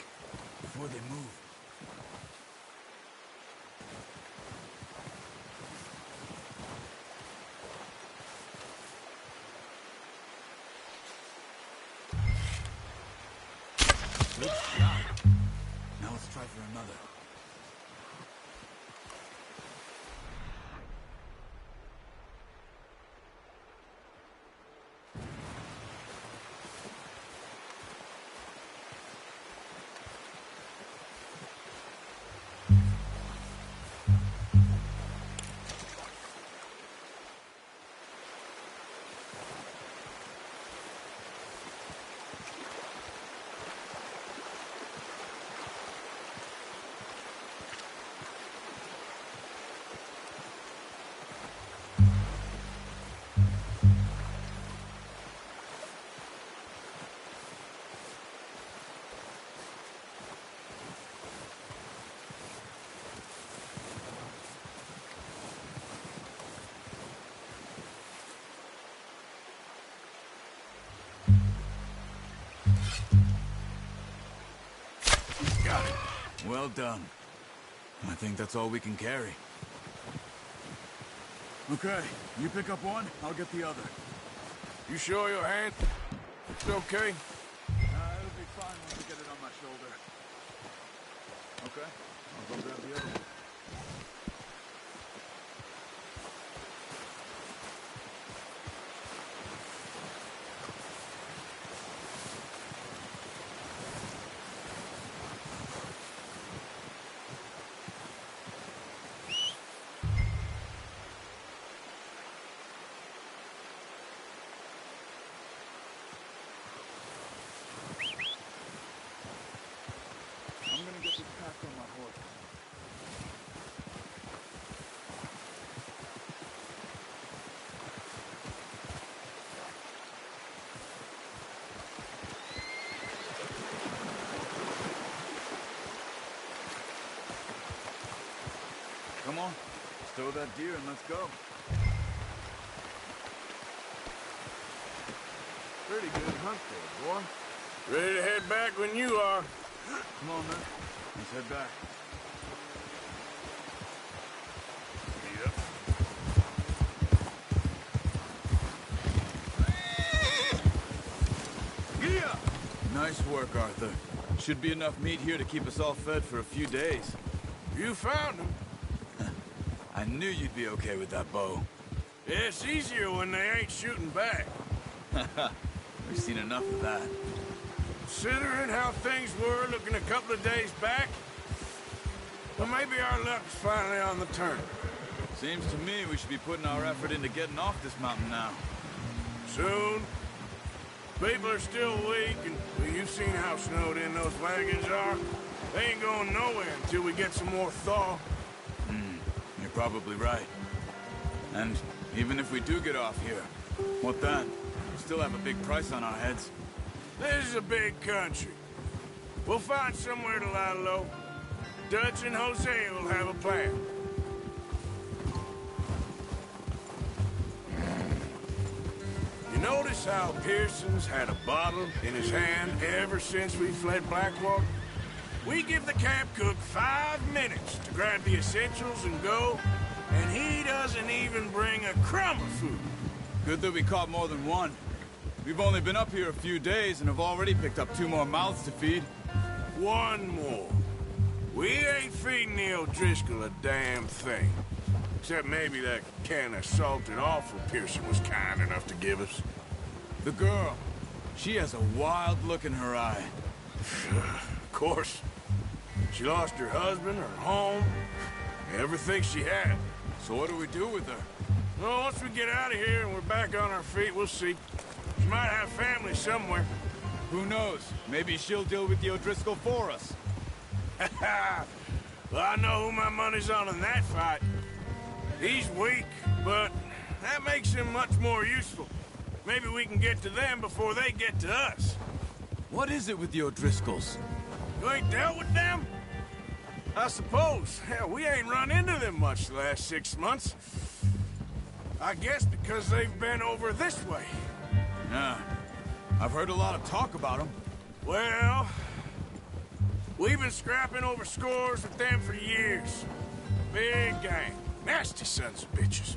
before they move. Good shot. Now let's try for another. Got it. Well done. I think that's all we can carry. Okay, you pick up one, I'll get the other. You sure your hand? It's okay? It'll be fine once we get it on my shoulder. Okay, I'll go grab the other one. I'm gonna get this pack on my horse. Come on, stow that deer and let's go. Pretty good hunt there, boy. Ready to head back when you are. Come on, man. Let's head back. Yeah. Nice work, Arthur. Should be enough meat here to keep us all fed for a few days. You found him. I knew you'd be okay with that bow. Yeah, it's easier when they ain't shooting back. We've seen enough of that. Considering how things were looking a couple of days back, Well, maybe our luck's finally on the turn. Seems to me we should be putting our effort into getting off this mountain now. Soon. People are still weak, and well, you've seen how snowed in those wagons are. They ain't going nowhere until we get some more thaw. You're probably right. And even if we do get off here, what then? We still have a big price on our heads. This is a big country. We'll find somewhere to lie low. Dutch and Hosea will have a plan. You notice how Pearson's had a bottle in his hand ever since we fled Blackwater? We give the camp cook 5 minutes to grab the essentials and go, and he doesn't even bring a crumb of food. Good that we caught more than one. We've only been up here a few days and have already picked up 2 more mouths to feed. 1 more. We ain't feeding the O'Driscoll a damn thing. Except maybe that can of salted offal Pearson was kind enough to give us. The girl. She has a wild look in her eye. Of course. She lost her husband, her home, everything she had. So what do we do with her? Well, once we get out of here and we're back on our feet, we'll see. She might have family somewhere. Who knows? Maybe she'll deal with the O'Driscoll for us. Well, I know who my money's on in that fight. He's weak, but that makes him much more useful. Maybe we can get to them before they get to us. What is it with the O'Driscolls? You ain't dealt with them? I suppose. Hell, we ain't run into them much the last 6 months. I guess because they've been over this way. Yeah. I've heard a lot of talk about them. Well, we've been scrapping over scores with them for years. Big gang. Nasty sons of bitches.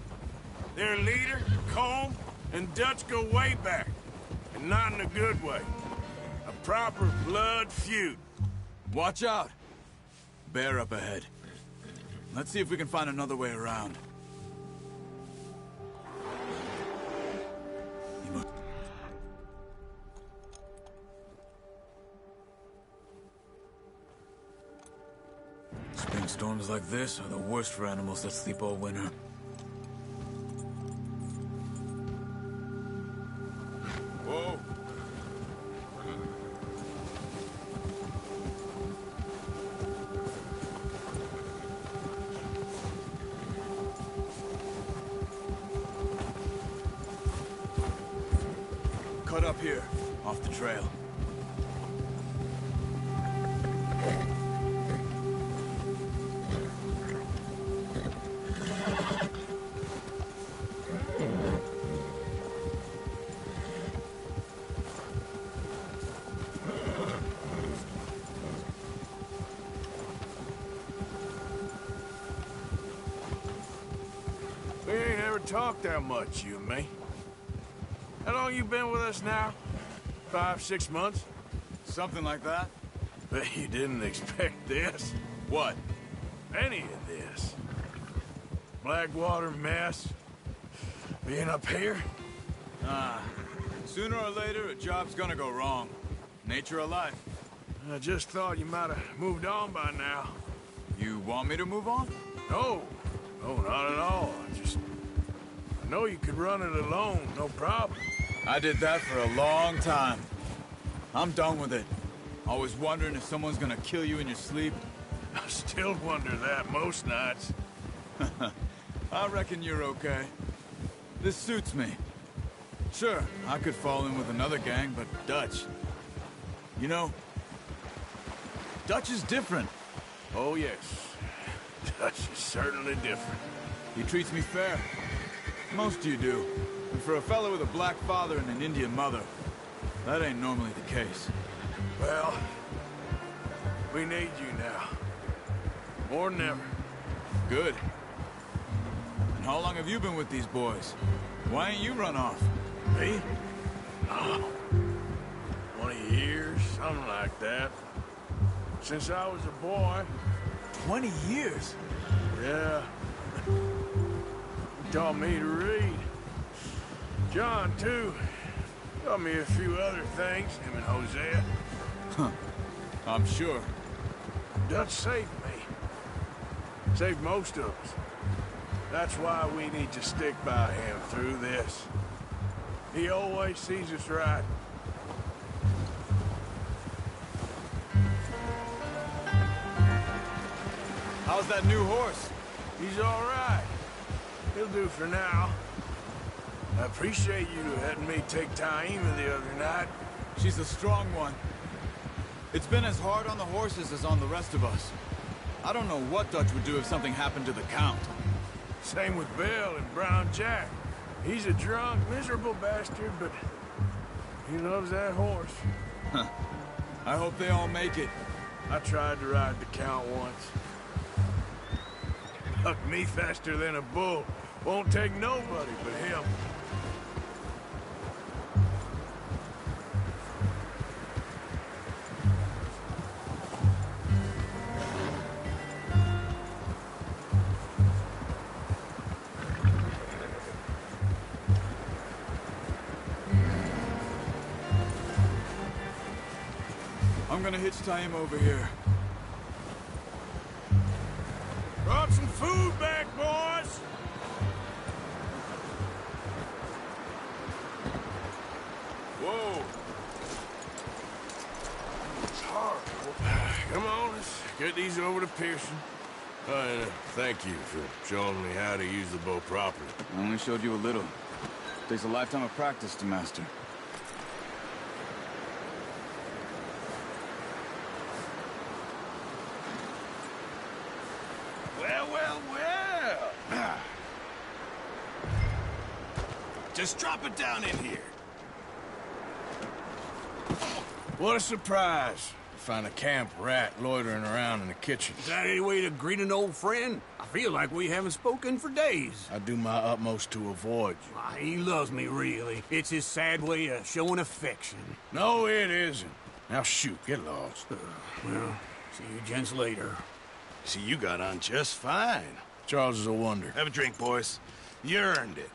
Their leader, Combe, and Dutch go way back. And not in a good way. A proper blood feud. Watch out. Bear up ahead. Let's see if we can find another way around. Spring storms like this are the worst for animals that sleep all winter. Whoa! Cut up here, off the trail. We ain't ever talked that much, you and me. How long you been with us now? 5, 6 months? Something like that. Bet you didn't expect this. What? Any of this. Blackwater mess. Being up here? Sooner or later, a job's gonna go wrong. Nature of life. I just thought you might have moved on by now. You want me to move on? No. No, not at all. I know you could run it alone, no problem. I did that for a long time. I'm done with it. Always wondering if someone's gonna kill you in your sleep. I still wonder that most nights. I reckon you're okay. This suits me. Sure, I could fall in with another gang, but Dutch... You know, Dutch is different. Oh, yes. Dutch is certainly different. He treats me fair. Most of you do. And for a fellow with a black father and an Indian mother, that ain't normally the case. Well, we need you now. More than ever. Good. And how long have you been with these boys? Why ain't you run off? Me? Oh, 20 years, something like that. Since I was a boy. 20 years? Yeah. He taught me to read. John, too. Taught me a few other things, him and Hosea. Huh. I'm sure. Dutch saved me. Saved most of us. That's why we need to stick by him through this. He always sees us right. How's that new horse? He's all right. He'll do for now. I appreciate you letting me take Taima the other night. She's a strong one. It's been as hard on the horses as on the rest of us. I don't know what Dutch would do if something happened to the Count. Same with Bill and Brown Jack. He's a drunk, miserable bastard, but he loves that horse. Huh. I hope they all make it. I tried to ride the Count once. Bucked me faster than a bull. Won't take nobody but him. I'm gonna hitch Taima over here. Brought some food back, boys! Whoa. It's hard. Come on, let's get these over to Pearson. And thank you for showing me how to use the bow properly. I only showed you a little. Takes a lifetime of practice to master. Well. Just drop it down in here. What a surprise. Find a camp rat loitering around in the kitchen. Is that any way to greet an old friend? I feel like we haven't spoken for days. I do my utmost to avoid you. Why, he loves me, really. It's his sad way of showing affection. No, it isn't. Now shoot, get lost. Well, see you gents later. See, you got on just fine. Charles is a wonder. Have a drink, boys. You earned it.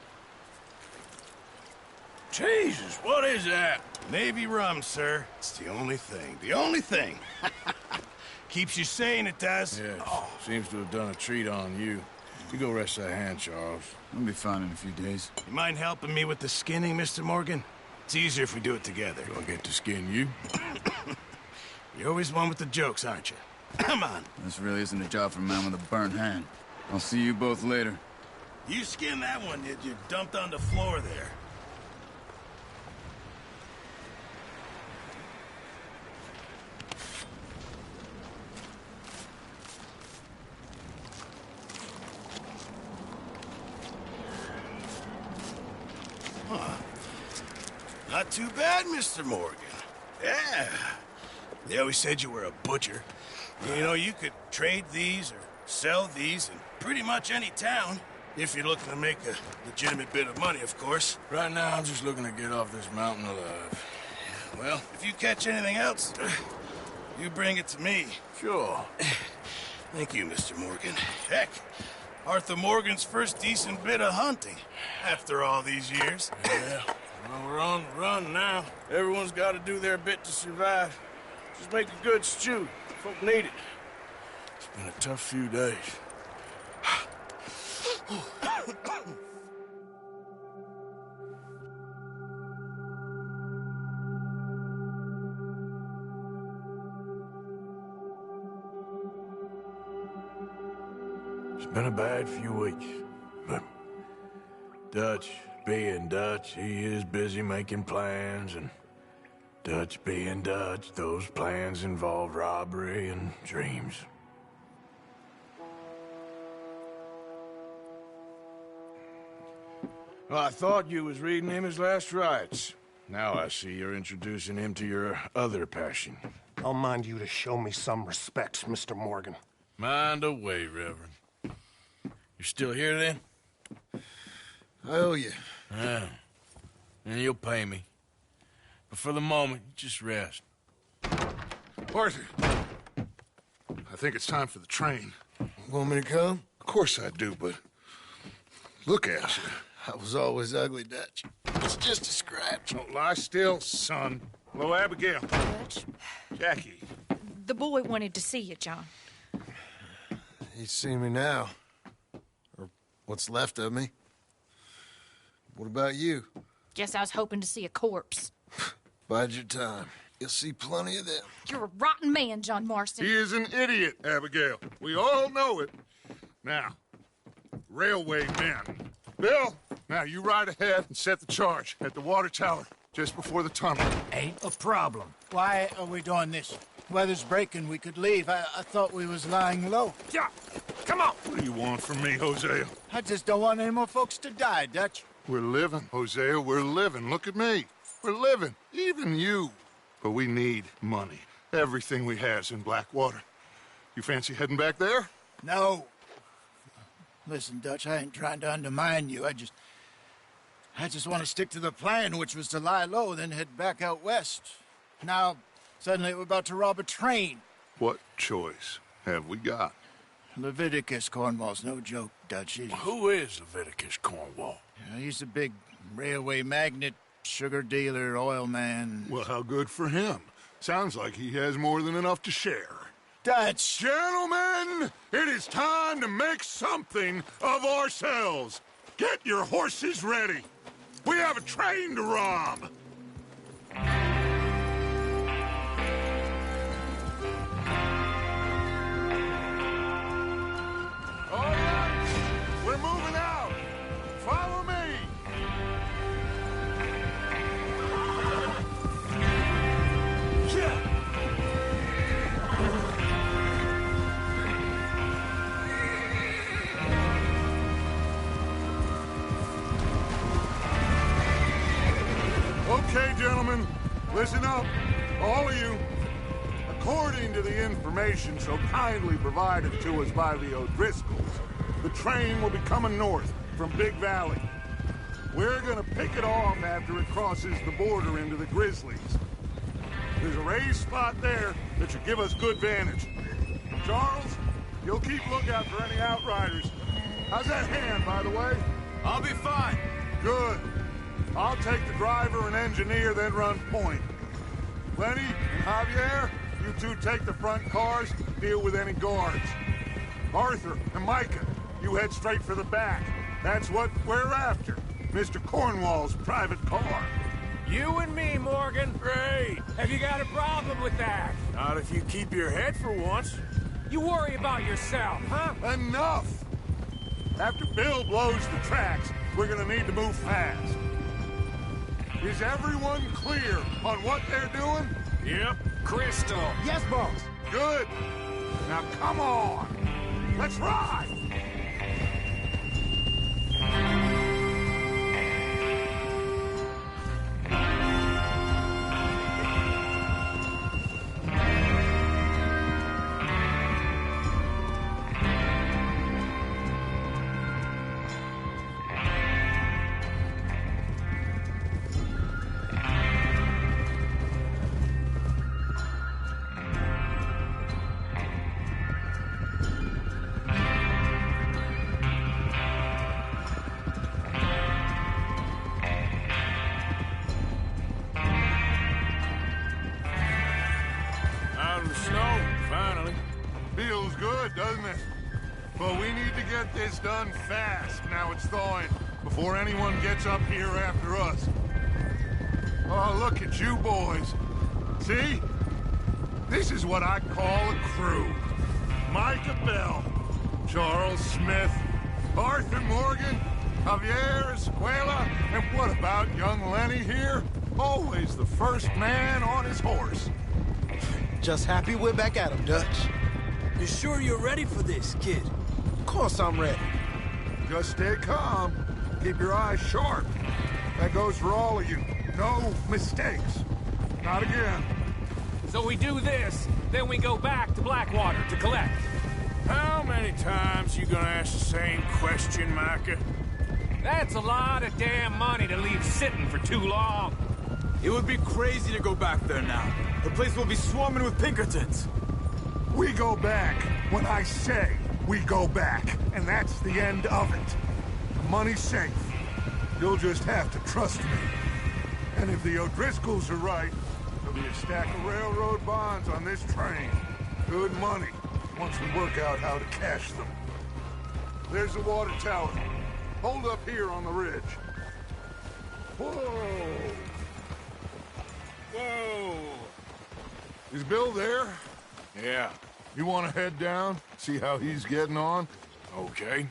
Jesus, what is that? Navy rum, sir. It's the only thing. The only thing. Keeps you sane, it does. Yes. Seems to have done a treat on you. You go rest that hand, Charles. I'll be fine in a few days. You mind helping me with the skinning, Mr. Morgan? It's easier if we do it together. Do I get to skin you? You're always one with the jokes, aren't you? Come on. This really isn't a job for a man with a burnt hand. I'll see you both later. You skinned that one, did you? Dumped on the floor there. Not too bad, Mr. Morgan. Yeah. They always said you were a butcher. You know, you could trade these or sell these in pretty much any town. If you're looking to make a legitimate bit of money, of course. Right now, I'm just looking to get off this mountain alive. Well, if you catch anything else, you bring it to me. Sure. Thank you, Mr. Morgan. Heck, Arthur Morgan's first decent bit of hunting after all these years. Yeah. Well, we're on the run now. Everyone's got to do their bit to survive. Just make a good stew. Folk need it. It's been a tough few days. It's been a bad few weeks, but Dutch being Dutch, he is busy making plans, and Dutch being Dutch, those plans involve robbery and dreams. Well, I thought you was reading him his last rites. Now I see you're introducing him to your other passion. I'll mind you to show me some respect, Mr. Morgan. Mind away, Reverend. You're still here, then? I owe you. Yeah. And you'll pay me. But for the moment, just rest. Arthur, I think it's time for the train. Want me to come? Of course I do, but look at you. I was always ugly, Dutch. It's just a scratch. Don't lie still, son. Hello, Abigail. Dutch, Jackie. the boy wanted to see you, John. You see me now. Or what's left of me. What about you? Guess I was hoping to see a corpse. Bide your time. You'll see plenty of them. You're a rotten man, John Marston. He is an idiot, Abigail. We all know it. Now, railway men. Bill, now you ride ahead and set the charge at the water tower just before the tunnel. Ain't a problem. Why are we doing this? Weather's breaking. We could leave. I thought we was lying low. Yeah, come on. What do you want from me, Hosea? I just don't want any more folks to die, Dutch. We're living, Hosea. We're living. Look at me. We're living. Even you. But we need money. Everything we has in Blackwater. You fancy heading back there? No. Listen, Dutch, I ain't trying to undermine you. I just want to stick to the plan, which was to lie low, then head back out west. Now, suddenly we're about to rob a train. What choice have we got? Leviticus Cornwall's no joke, Dutch. Who is Leviticus Cornwall? He's a big railway magnate, sugar dealer, oil man. Well, how good for him. Sounds like he has more than enough to share. Dutch! Gentlemen, it is time to make something of ourselves. Get your horses ready. We have a train to rob. All right, we're moving out. Follow me. Okay, gentlemen, listen up, all of you. According to the information so kindly provided to us by the O'Driscolls, the train will be coming north from Big Valley. We're gonna pick it off after it crosses the border into the Grizzlies. There's a raised spot there that should give us good vantage. Charles, you'll keep lookout for any outriders. How's that hand, by the way? I'll be fine. Good. I'll take the driver and engineer, then run point. Lenny and Javier, you two take the front cars, deal with any guards. Arthur and Micah, you head straight for the back. That's what we're after. Mr. Cornwall's private car. You and me, Morgan. Great. Have you got a problem with that? Not if you keep your head for once. You worry about yourself, huh? Enough! After Bill blows the tracks, we're gonna need to move fast. Is everyone clear on what they're doing? Yep. Crystal. Yes, boss. Good. Now come on. Let's ride! Feels good, doesn't it? But we need to get this done fast, now it's thawing, before anyone gets up here after us. Oh, look at you boys. See? This is what I call a crew. Micah Bell, Charles Smith, Arthur Morgan, Javier Escuela, and what about young Lenny here? Always the first man on his horse. Just happy we're back at him, Dutch. You sure you're ready for this, kid? Of course I'm ready. Just stay calm. Keep your eyes sharp. That goes for all of you. No mistakes. Not again. So we do this, then we go back to Blackwater to collect. How many times you gonna ask the same question, Micah? That's a lot of damn money to leave sitting for too long. It would be crazy to go back there now. The place will be swarming with Pinkertons. We go back when I say we go back, and that's the end of it. The money's safe. You'll just have to trust me. And if the O'Driscolls are right, there'll be a stack of railroad bonds on this train. Good money. once we work out how to cache them. There's the water tower. Hold up here on the ridge. Whoa! Whoa! Is Bill there? Yeah. You want to head down, see how he's getting on? Okay.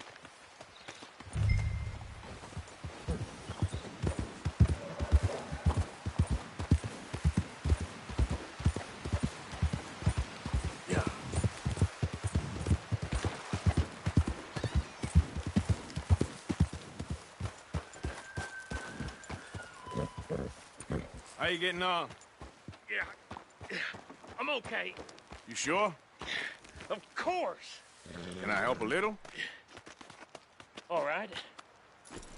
Yeah. How you getting on? Yeah. I'm okay. You sure? Of course. Can I help a little? All right.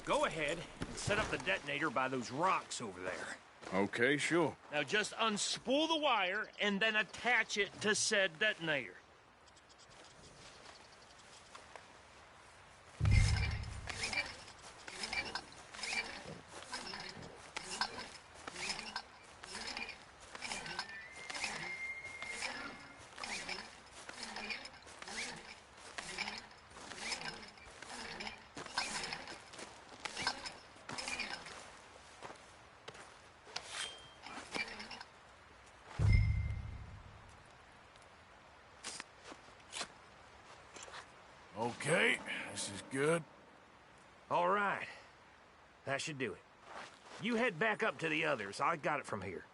Go ahead and set up the detonator by those rocks over there. Okay, sure. Now just unspool the wire and then attach it to said detonator. Okay, this is good. All right. That should do it. You head back up to the others. I got it from here.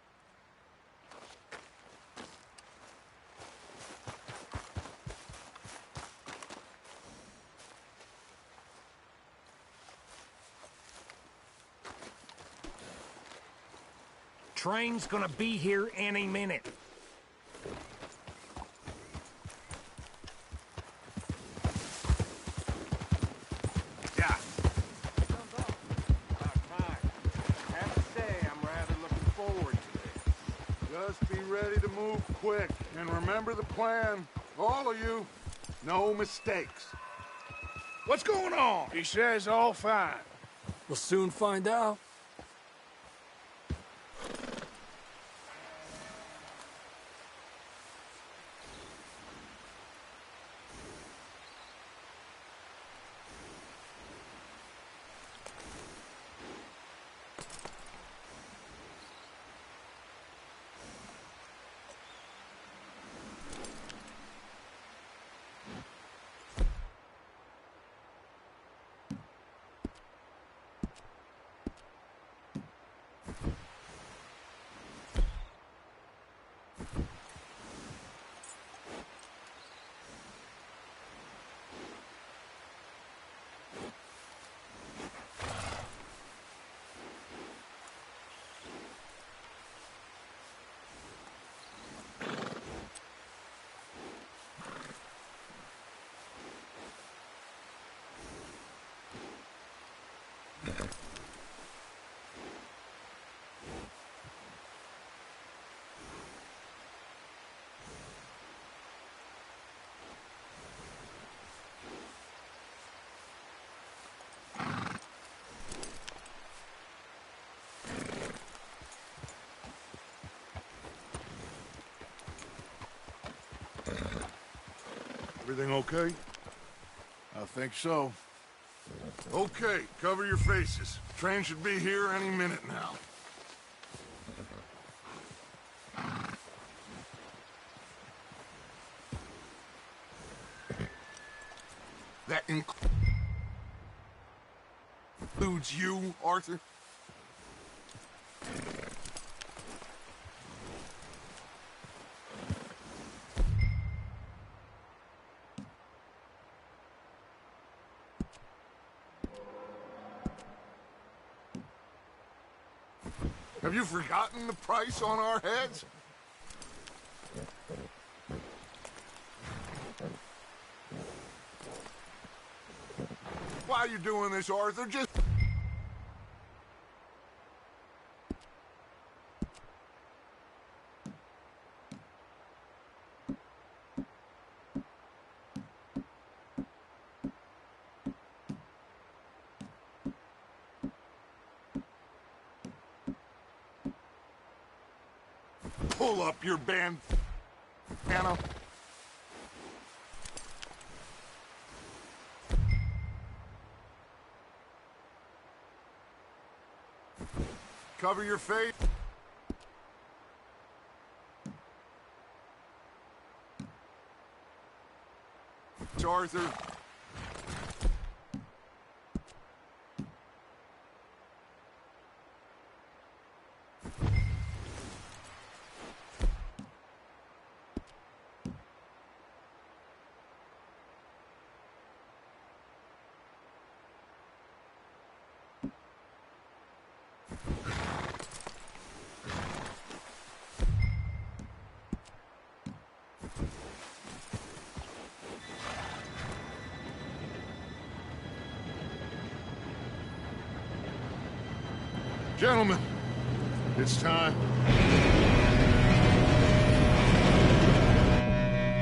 Train's gonna be here any minute. Yeah. Just be ready to move quick. And remember the plan. All of you. No mistakes. What's going on? He says all fine. We'll soon find out. Everything okay? I think so. Okay, cover your faces. Train should be here any minute now. That includes you, Arthur? Have you forgotten the price on our heads? Why are you doing this, Arthur? Just... Pull up your band, Anna. Cover your face. Arthur. Gentlemen, it's time.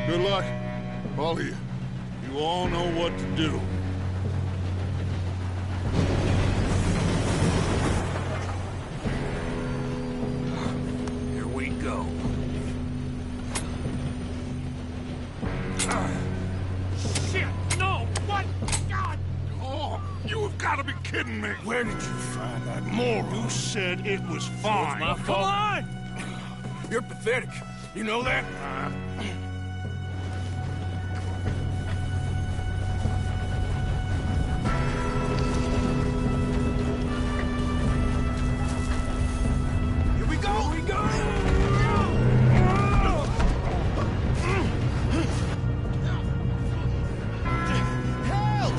Good luck, all of you. You all know what to do. Here we go. Shit! No! What? God! Oh, you have got to be kidding me! Where did you find that moron? You said it was So fine. it's my fault. Come on! You're pathetic. You know that? Here we go! Here we go! Help!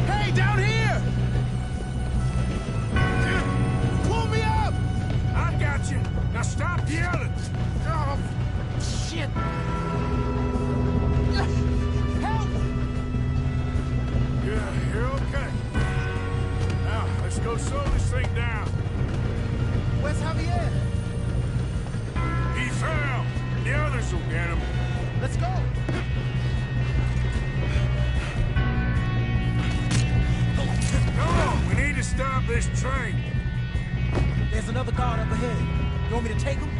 Hey, down here! Pull me up! I got you. Now stop yelling. Oh, shit! Help! Yeah, you're okay. Now, let's go slow this thing down. Where's Javier? He fell. The others will get him. Let's go! Come on, we need to stop this train. There's another guard up ahead. You want me to take him?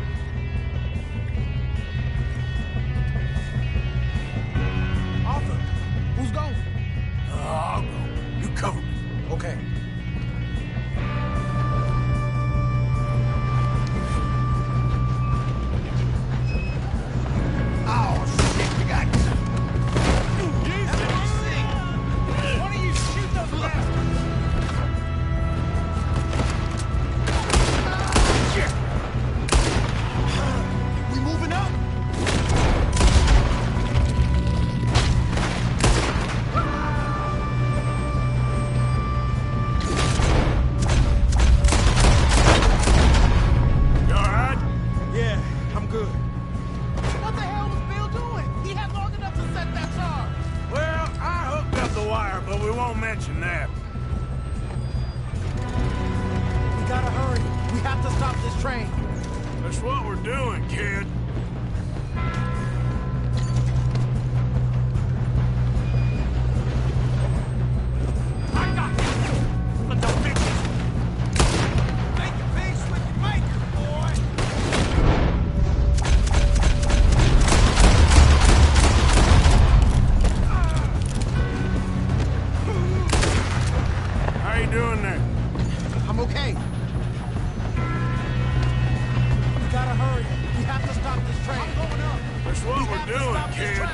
Arthur, who's going? I'll go. You cover me. Okay. Oh, shit, we got you. Why don't you shoot those bastards? We moving up? You all right? Yeah, I'm good. What the hell was Bill doing? He had long enough to set that charge. Well, I hooked up the wire, but we won't mention that. We gotta hurry. We have to stop this train. That's what we're doing, kid. I got this. But don't fix it. Make your peace with your maker, boy. How you doing there? I'm okay. We gotta hurry. We have to stop this train. I'm going up. That's what we're doing, kid.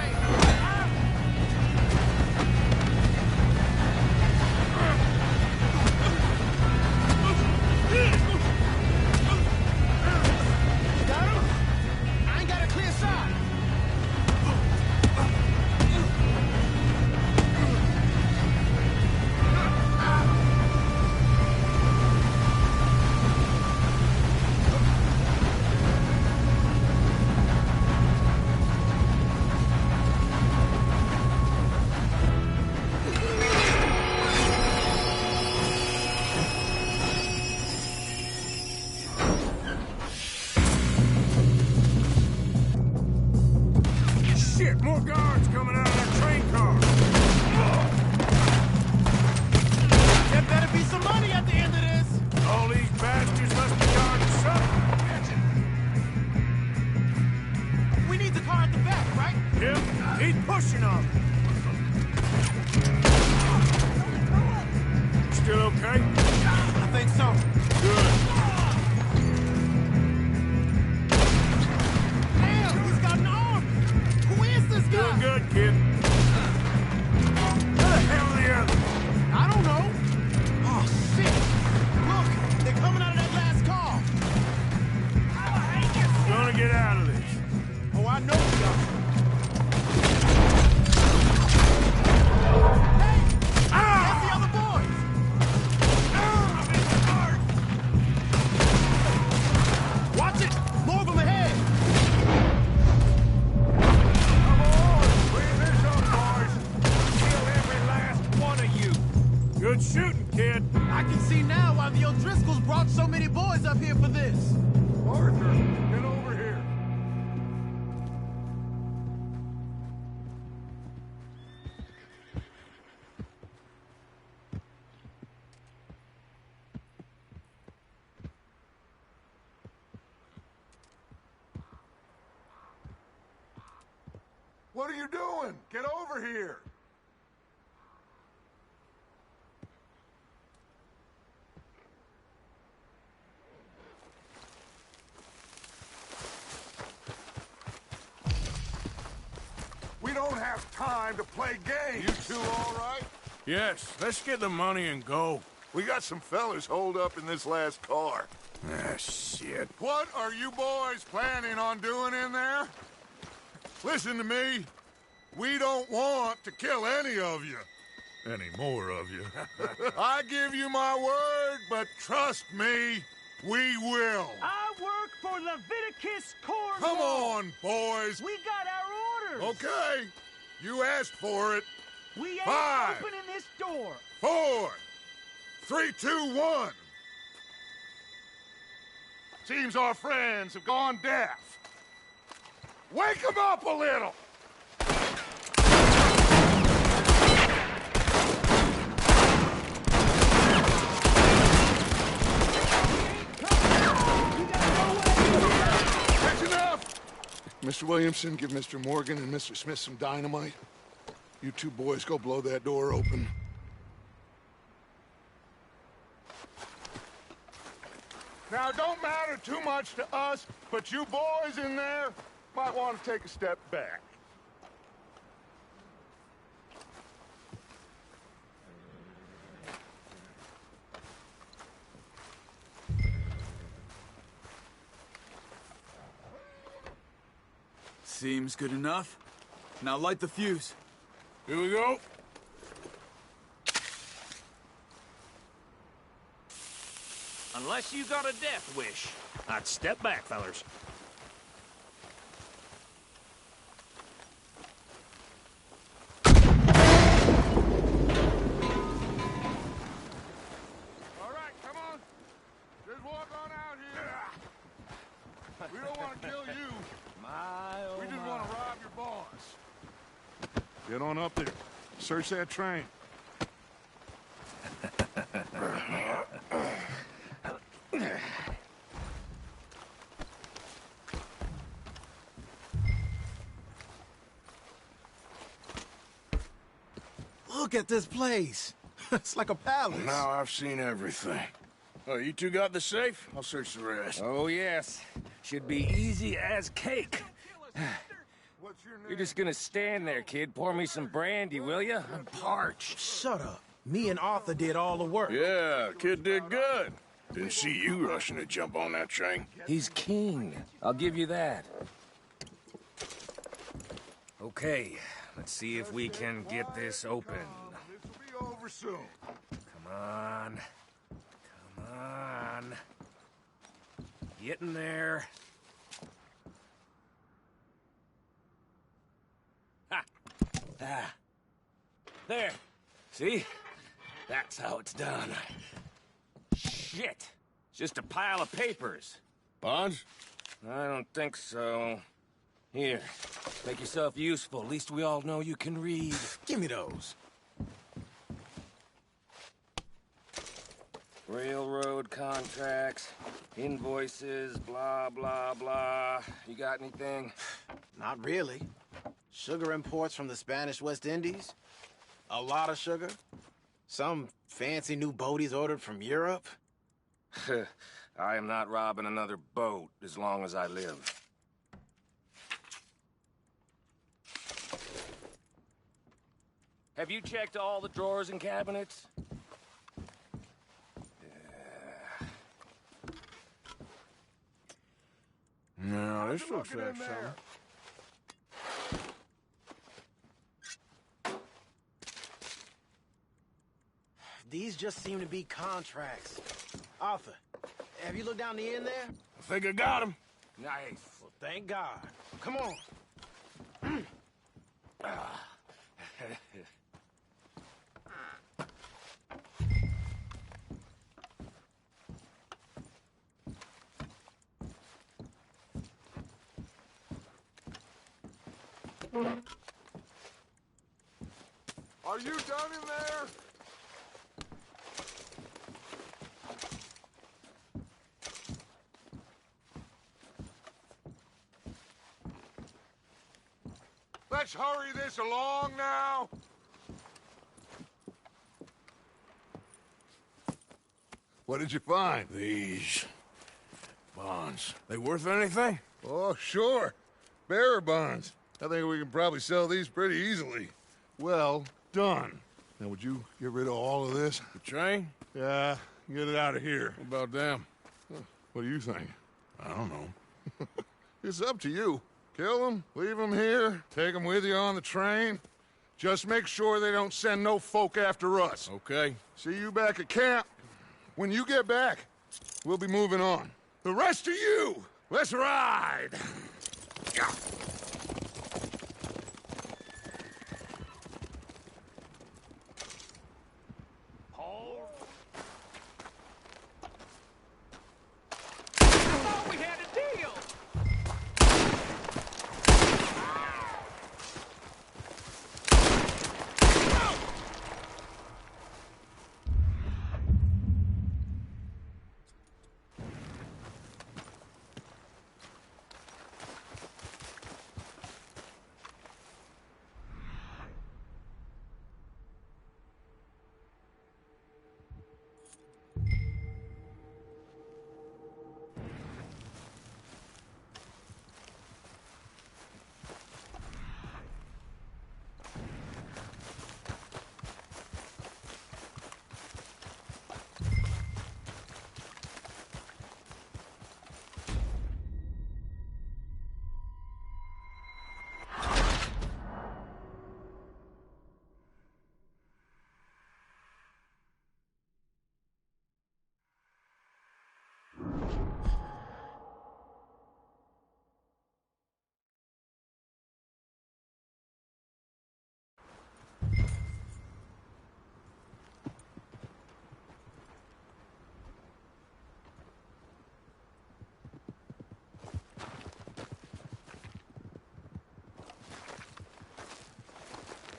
Got him? I ain't got a clear shot. Shit, more guards coming out of that train car. There better be some money at the end of this. All these bastards must be guarding something. We need the car at the back, right? Yep, he's pushing on me. Still okay? I think so. Good. Damn, he's got an arm! Who is this guy? Doing good, kid. Where the hell are the others? I don't know. Oh, shit. Look, they're coming out of that last car. Gonna get out of this. Oh, I know we are. That's the other boys! Watch it! More of them ahead! Come on! Bring this up, boys! Kill every last one of you! Good shooting, kid! I can see now why the O'Driscolls brought so many boys up here for this. Arthur, get over here! What are you doing? Get over here! We don't have time to play games. You two all right? Yes, let's get the money and go. We got some fellas holed up in this last car. Ah, shit. What are you boys planning on doing in there? Listen to me. We don't want to kill any of you. Any more of you. I give you my word, but trust me, we will. I work for Leviticus Corps. Come on, boys. We got our orders. Okay. You asked for it. We ain't 5, opening this door. 4, 3, 2, 1. Seems our friends have gone deaf. Wake them up a little. That's enough! Mr. Williamson, give Mr. Morgan and Mr. Smith some dynamite. You two boys go blow that door open. Now, it don't matter too much to us, but you boys in there might want to take a step back. Seems good enough. Now light the fuse. Here we go. Unless you got a death wish, I'd step back, fellers. All right, come on. Just walk on out here. We don't want to kill you. We just want to rob your boss. Get on up there. Search that train. Look at this place. It's like a palace. Now I've seen everything. Oh, you two got the safe? I'll search the rest. Oh, yes. Should be easy as cake. What's your name? You're just gonna stand there, kid. Pour me some brandy, will you? I'm parched. Shut up. Me and Arthur did all the work. Yeah, kid did good. Didn't see you rushing to jump on that train. He's king. I'll give you that. Okay, let's see if we can get this open. This will be over soon. Come on. Come on. Get in there. Ha! Ah. There. See? That's how it's done. Shit. It's just a pile of papers. Bonds? I don't think so. Here, make yourself useful. At least we all know you can read. Give me those. Railroad contracts, invoices, blah, blah, blah. You got anything? Not really. Sugar imports from the Spanish West Indies. A lot of sugar. Some fancy new boaties ordered from Europe. I am not robbing another boat as long as I live. Have you checked all the drawers and cabinets? No, this looks like something. These just seem to be contracts. Arthur, have you looked down the end there? I think I got him. Nice. Well, thank God. Come on. Are you done in there? Let's hurry this along now. What did you find? These bonds. They worth anything? Oh, sure. Bearer bonds. I think we can probably sell these pretty easily. Well done. Now, would you get rid of all of this? The train? Yeah, get it out of here. What about them? What do you think? I don't know. It's up to you. Kill them, leave them here, take them with you on the train. Just make sure they don't send no folk after us. Okay. See you back at camp. When you get back, we'll be moving on. The rest of you, let's ride! Yeah.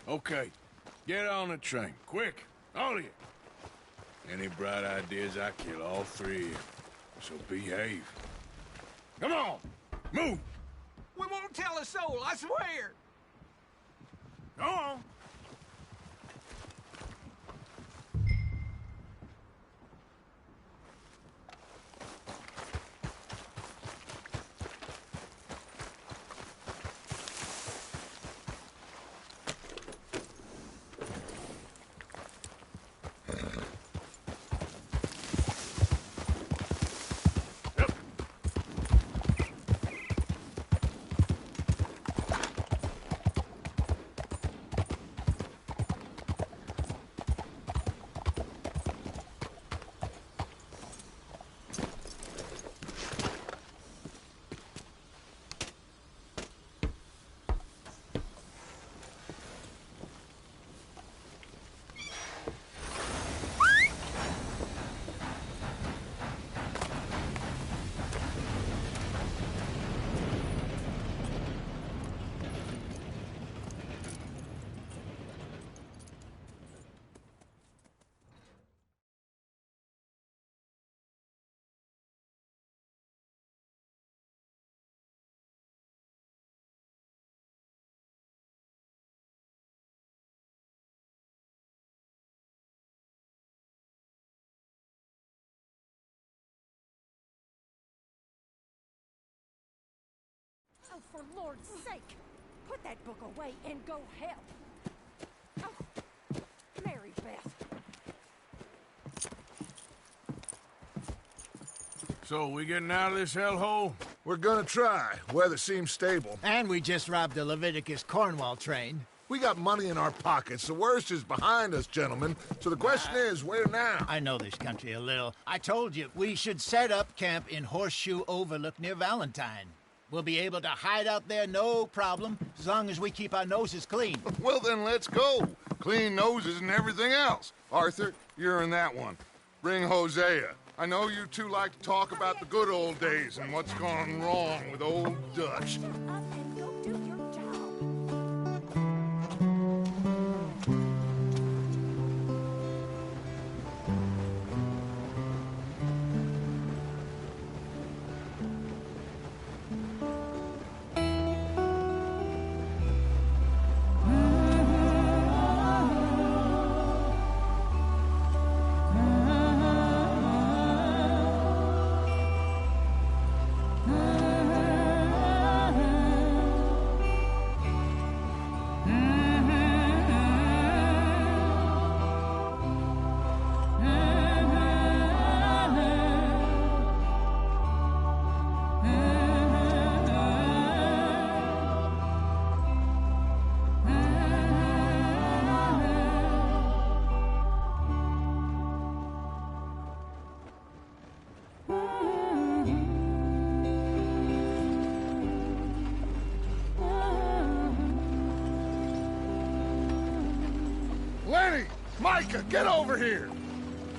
Okay, get on the train, quick, all of you. Any bright ideas, I kill all three of you, so behave. Come on, move! We won't tell a soul, I swear! Go on! for Lord's sake! Put that book away and go help! Oh, Mary Beth. So, we getting out of this hellhole? We're gonna try. Weather seems stable. And we just robbed the Leviticus Cornwall train. We got money in our pockets. The worst is behind us, gentlemen. So the question is, where now? I know this country a little. I told you, we should set up camp in Horseshoe Overlook near Valentine. We'll be able to hide out there, no problem, as long as we keep our noses clean. Well, then let's go. Clean noses and everything else. Arthur, you're in that one. Bring Hosea. I know you two like to talk about the good old days and what's gone wrong with old Dutch. Micah, get over here!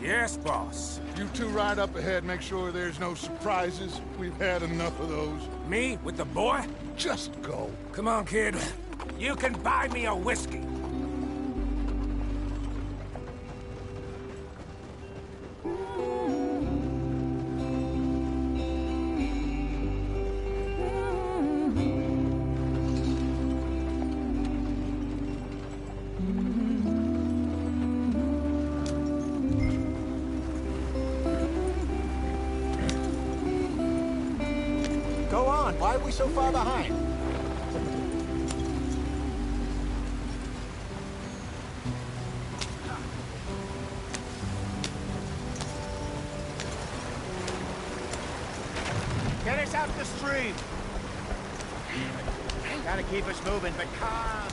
Yes, boss. You two ride up ahead, make sure there's no surprises. We've had enough of those. Me? With the boy? Just go. Come on, kid. You can buy me a whiskey. Why are we so far behind? Get us out the stream. Gotta keep us moving, but calm.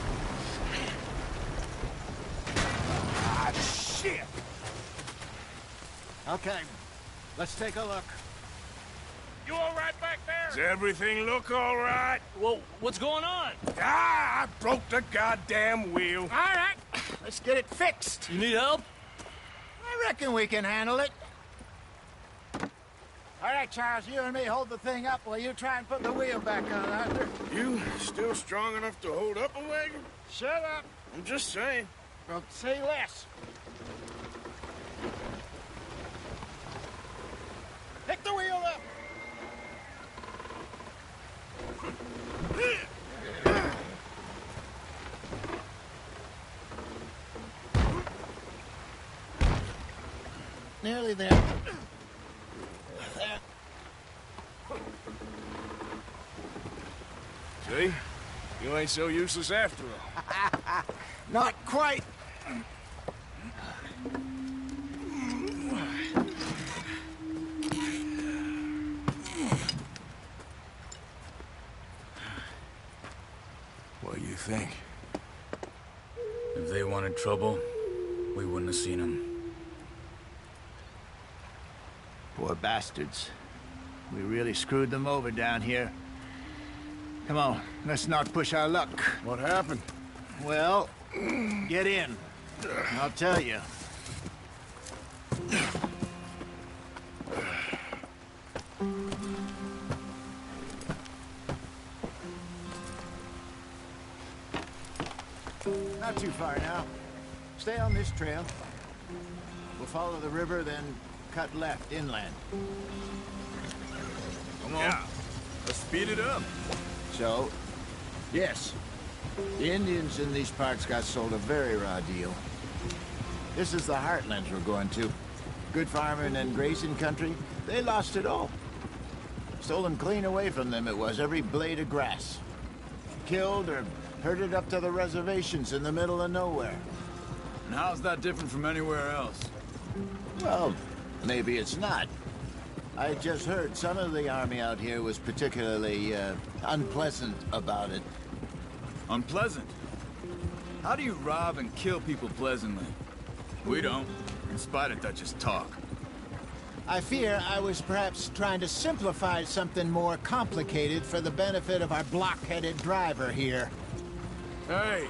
Ah, shit! Okay, let's take a look. You all right back there? Does everything look all right? Well, what's going on? Ah, I broke the goddamn wheel. All right, let's get it fixed. You need help? I reckon we can handle it. All right, Charles, you and me hold the thing up while you try and put the wheel back on, Arthur. You still strong enough to hold up a wagon? Shut up. I'm just saying. Well, say less. Pick the wheel up. Nearly there. There. See? You ain't so useless after all. Not quite. What do you think? If they wanted trouble, we wouldn't have seen them. Poor bastards. We really screwed them over down here. Come on, let's not push our luck. What happened? Well, get in. I'll tell you. Not too far now. Stay on this trail. We'll follow the river, then cut left inland. Come on. Yeah. Let's speed it up. So, yes, the Indians in these parts got sold a very raw deal. This is the heartlands we're going to. Good farming and grazing country, they lost it all. Stolen clean away from them it was, every blade of grass. killed or herded up to the reservations in the middle of nowhere. And how's that different from anywhere else? Well, maybe it's not. I just heard some of the army out here was particularly, unpleasant about it. Unpleasant? How do you rob and kill people pleasantly? We don't, in spite of Dutch's talk. I fear I was perhaps trying to simplify something more complicated for the benefit of our block-headed driver here. Hey,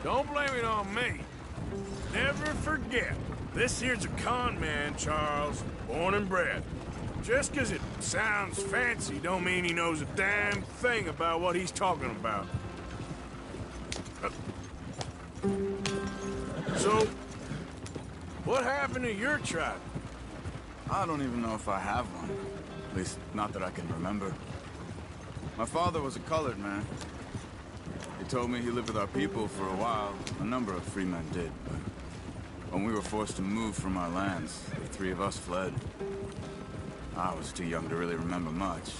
don't blame it on me. Never forget, this here's a con man, Charles, born and bred. Just 'cause it sounds fancy don't mean he knows a damn thing about what he's talking about. So, what happened to your tribe? I don't even know if I have one. At least, not that I can remember. My father was a colored man. He told me he lived with our people for a while. A number of free men did, but when we were forced to move from our lands, the three of us fled. I was too young to really remember much.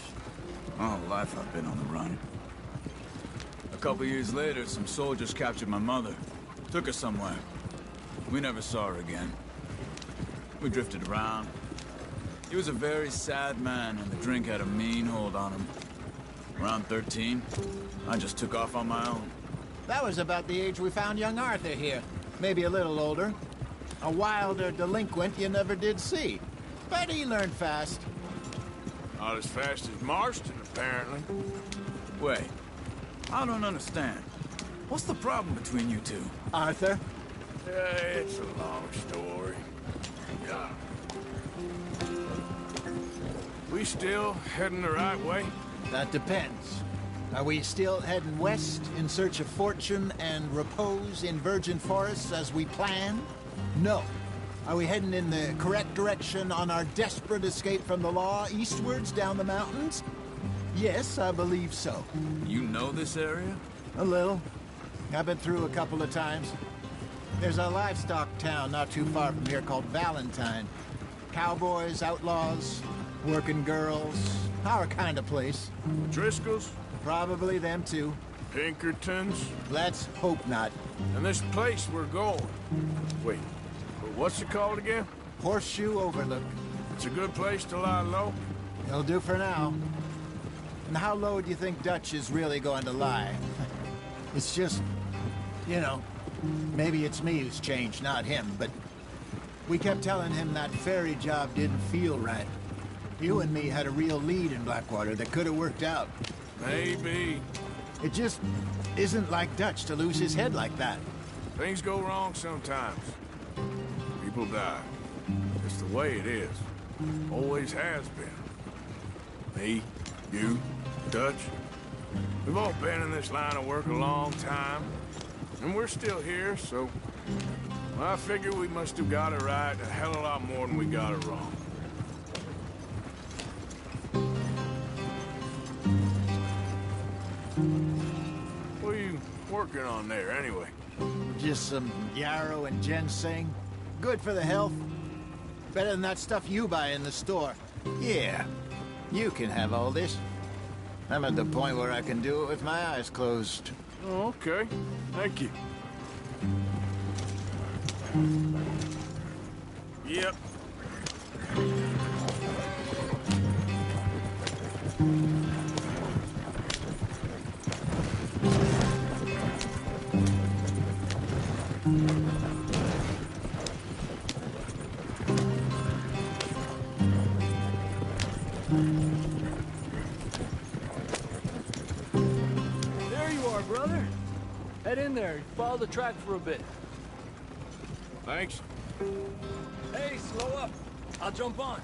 My whole life I've been on the run. A couple years later, some soldiers captured my mother. Took her somewhere. We never saw her again. We drifted around. He was a very sad man, and the drink had a mean hold on him. Around 13, I just took off on my own. That was about the age we found young Arthur here. Maybe a little older. A wilder delinquent you never did see. But he learned fast. Not as fast as Marston, apparently. Wait, I don't understand. What's the problem between you two? Arthur? It's a long story. Yeah. We still heading the right way? That depends. Are we still heading west in search of fortune and repose in virgin forests as we planned? No. Are we heading in the correct direction on our desperate escape from the law eastwards down the mountains? Yes, I believe so. You know this area? A little. I've been through a couple of times. There's a livestock town not too far from here called Valentine. Cowboys, outlaws, working girls, our kind of place. Driscoll's? Probably them too. Pinkertons? Let's hope not. And this place we're going. Wait, what's it called again? Horseshoe Overlook. It's a good place to lie low? It'll do for now. And how low do you think Dutch is really going to lie? It's just, you know, maybe it's me who's changed, not him, but we kept telling him that ferry job didn't feel right. You and me had a real lead in Blackwater that could have worked out. Maybe. It just isn't like Dutch to lose his head like that. Things go wrong sometimes. People die. It's the way it is. Always has been. Me, you, Dutch. We've all been in this line of work a long time. And we're still here, so... well, I figure we must have got it right a hell of a lot more than we got it wrong. What are you working on there, anyway? Just some yarrow and ginseng. Good for the health. Better than that stuff you buy in the store. Yeah, you can have all this. I'm at the point where I can do it with my eyes closed. Oh, okay. Thank you. Yep. There you are, brother. Head in there. Follow the track for a bit. Thanks. Hey, slow up. I'll jump on.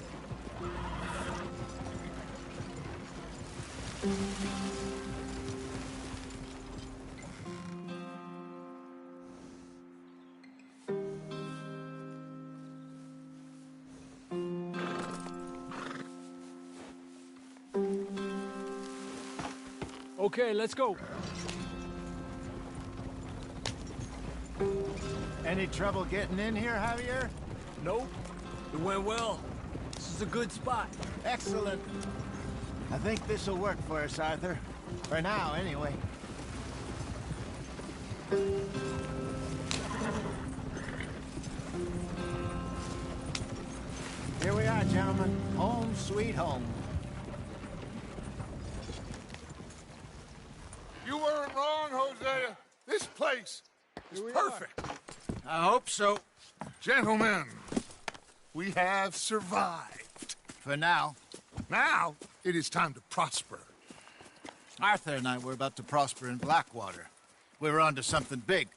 Okay, let's go. Any trouble getting in here, Javier? Nope. It went well. This is a good spot. Excellent. I think this'll work for us, Arthur. For now, anyway. Here we are, gentlemen. Home sweet home. You weren't wrong, Hosea. This place is perfect. I hope so. Gentlemen, we have survived. For now. Now, it is time to prosper. Arthur and I were about to prosper in Blackwater. We were onto something big.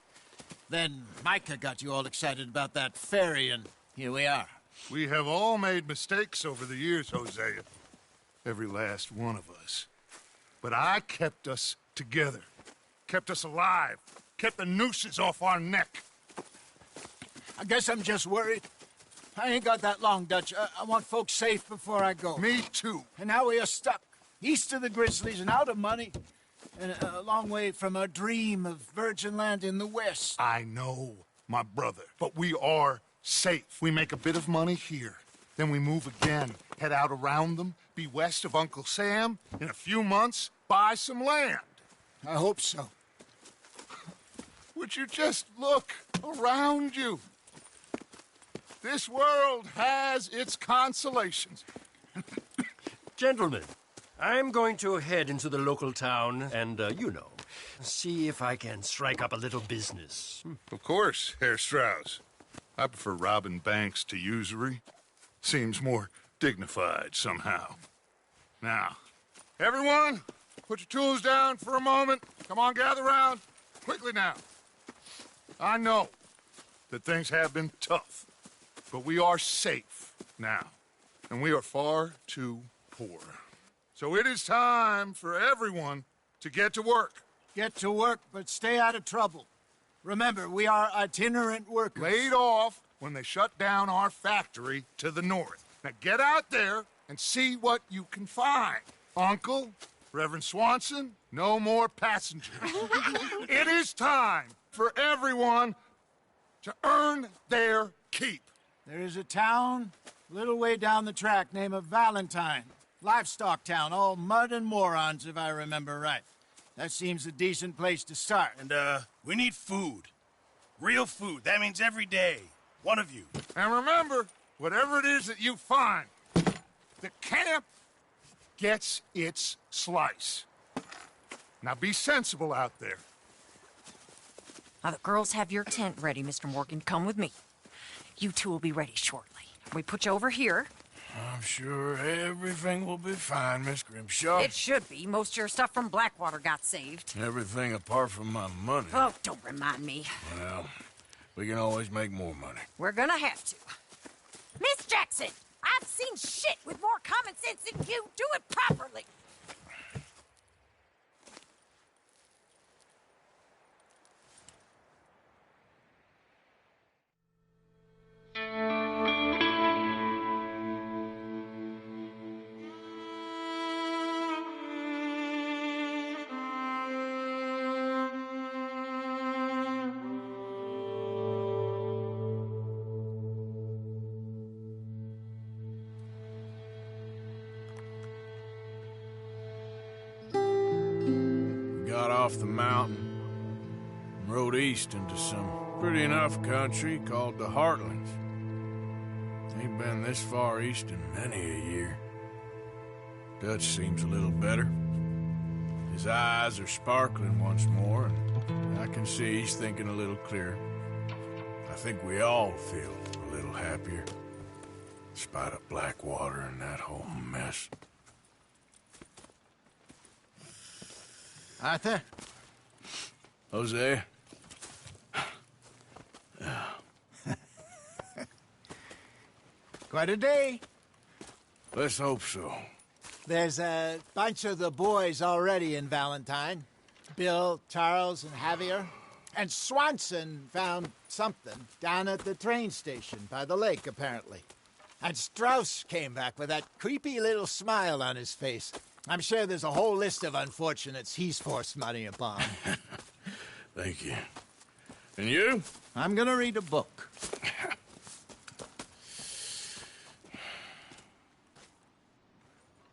Then Micah got you all excited about that ferry, and here we are. We have all made mistakes over the years, Hosea. Every last one of us. But I kept us together. Kept us alive. Kept the nooses off our neck. I guess I'm just worried. I ain't got that long, Dutch. I want folks safe before I go. Me too. And now we are stuck. East of the Grizzlies and out of money. And a long way from our dream of virgin land in the west. I know, my brother. But we are safe. We make a bit of money here. Then we move again. Head out around them. Be west of Uncle Sam. In a few months, buy some land. I hope so. Would you just look around you? This world has its consolations. Gentlemen, I'm going to head into the local town and, see if I can strike up a little business. Of course, Herr Strauss. I prefer robbing banks to usury. Seems more dignified somehow. Now, everyone, put your tools down for a moment. Come on, gather round. Quickly now. I know that things have been tough, but we are safe now, and we are far too poor. So it is time for everyone to get to work. Get to work, but stay out of trouble. Remember, we are itinerant workers. Laid off when they shut down our factory to the north. Now get out there and see what you can find. Uncle, Reverend Swanson, no more passengers. It is time for everyone to earn their keep. There is a town a little way down the track named Valentine. Livestock town, all mud and morons, if I remember right. That seems a decent place to start. And, we need food. Real food. That means every day. One of you. And remember, whatever it is that you find, the camp gets its slice. Now be sensible out there. Now, the girls have your tent ready, Mr. Morgan. Come with me. You two will be ready shortly. We put you over here. I'm sure everything will be fine, Miss Grimshaw. It should be. Most of your stuff from Blackwater got saved. Everything apart from my money. Oh, don't remind me. Well, we can always make more money. We're gonna have to. Miss Jackson, I've seen shit with more common sense than you. Do it properly. Got off the mountain and rode east into some pretty enough country called the Heartlands. Ain't been this far east in many a year. Dutch seems a little better. His eyes are sparkling once more, and I can see he's thinking a little clearer. I think we all feel a little happier, in spite of Blackwater and that whole mess. Arthur? Jose? Quite a day. Let's hope so. There's a bunch of the boys already in Valentine. Bill, Charles, and Javier. And Swanson found something down at the train station by the lake, apparently. And Strauss came back with that creepy little smile on his face. I'm sure there's a whole list of unfortunates he's forced money upon. Thank you. And you? I'm gonna read a book.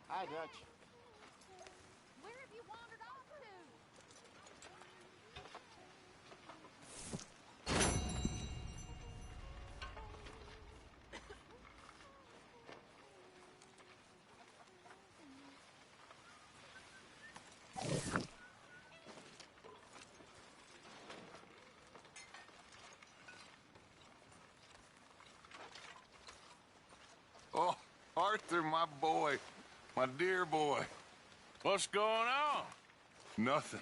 Hi, Dutch. Where have you wandered off Arthur, my boy. My dear boy. What's going on? Nothing.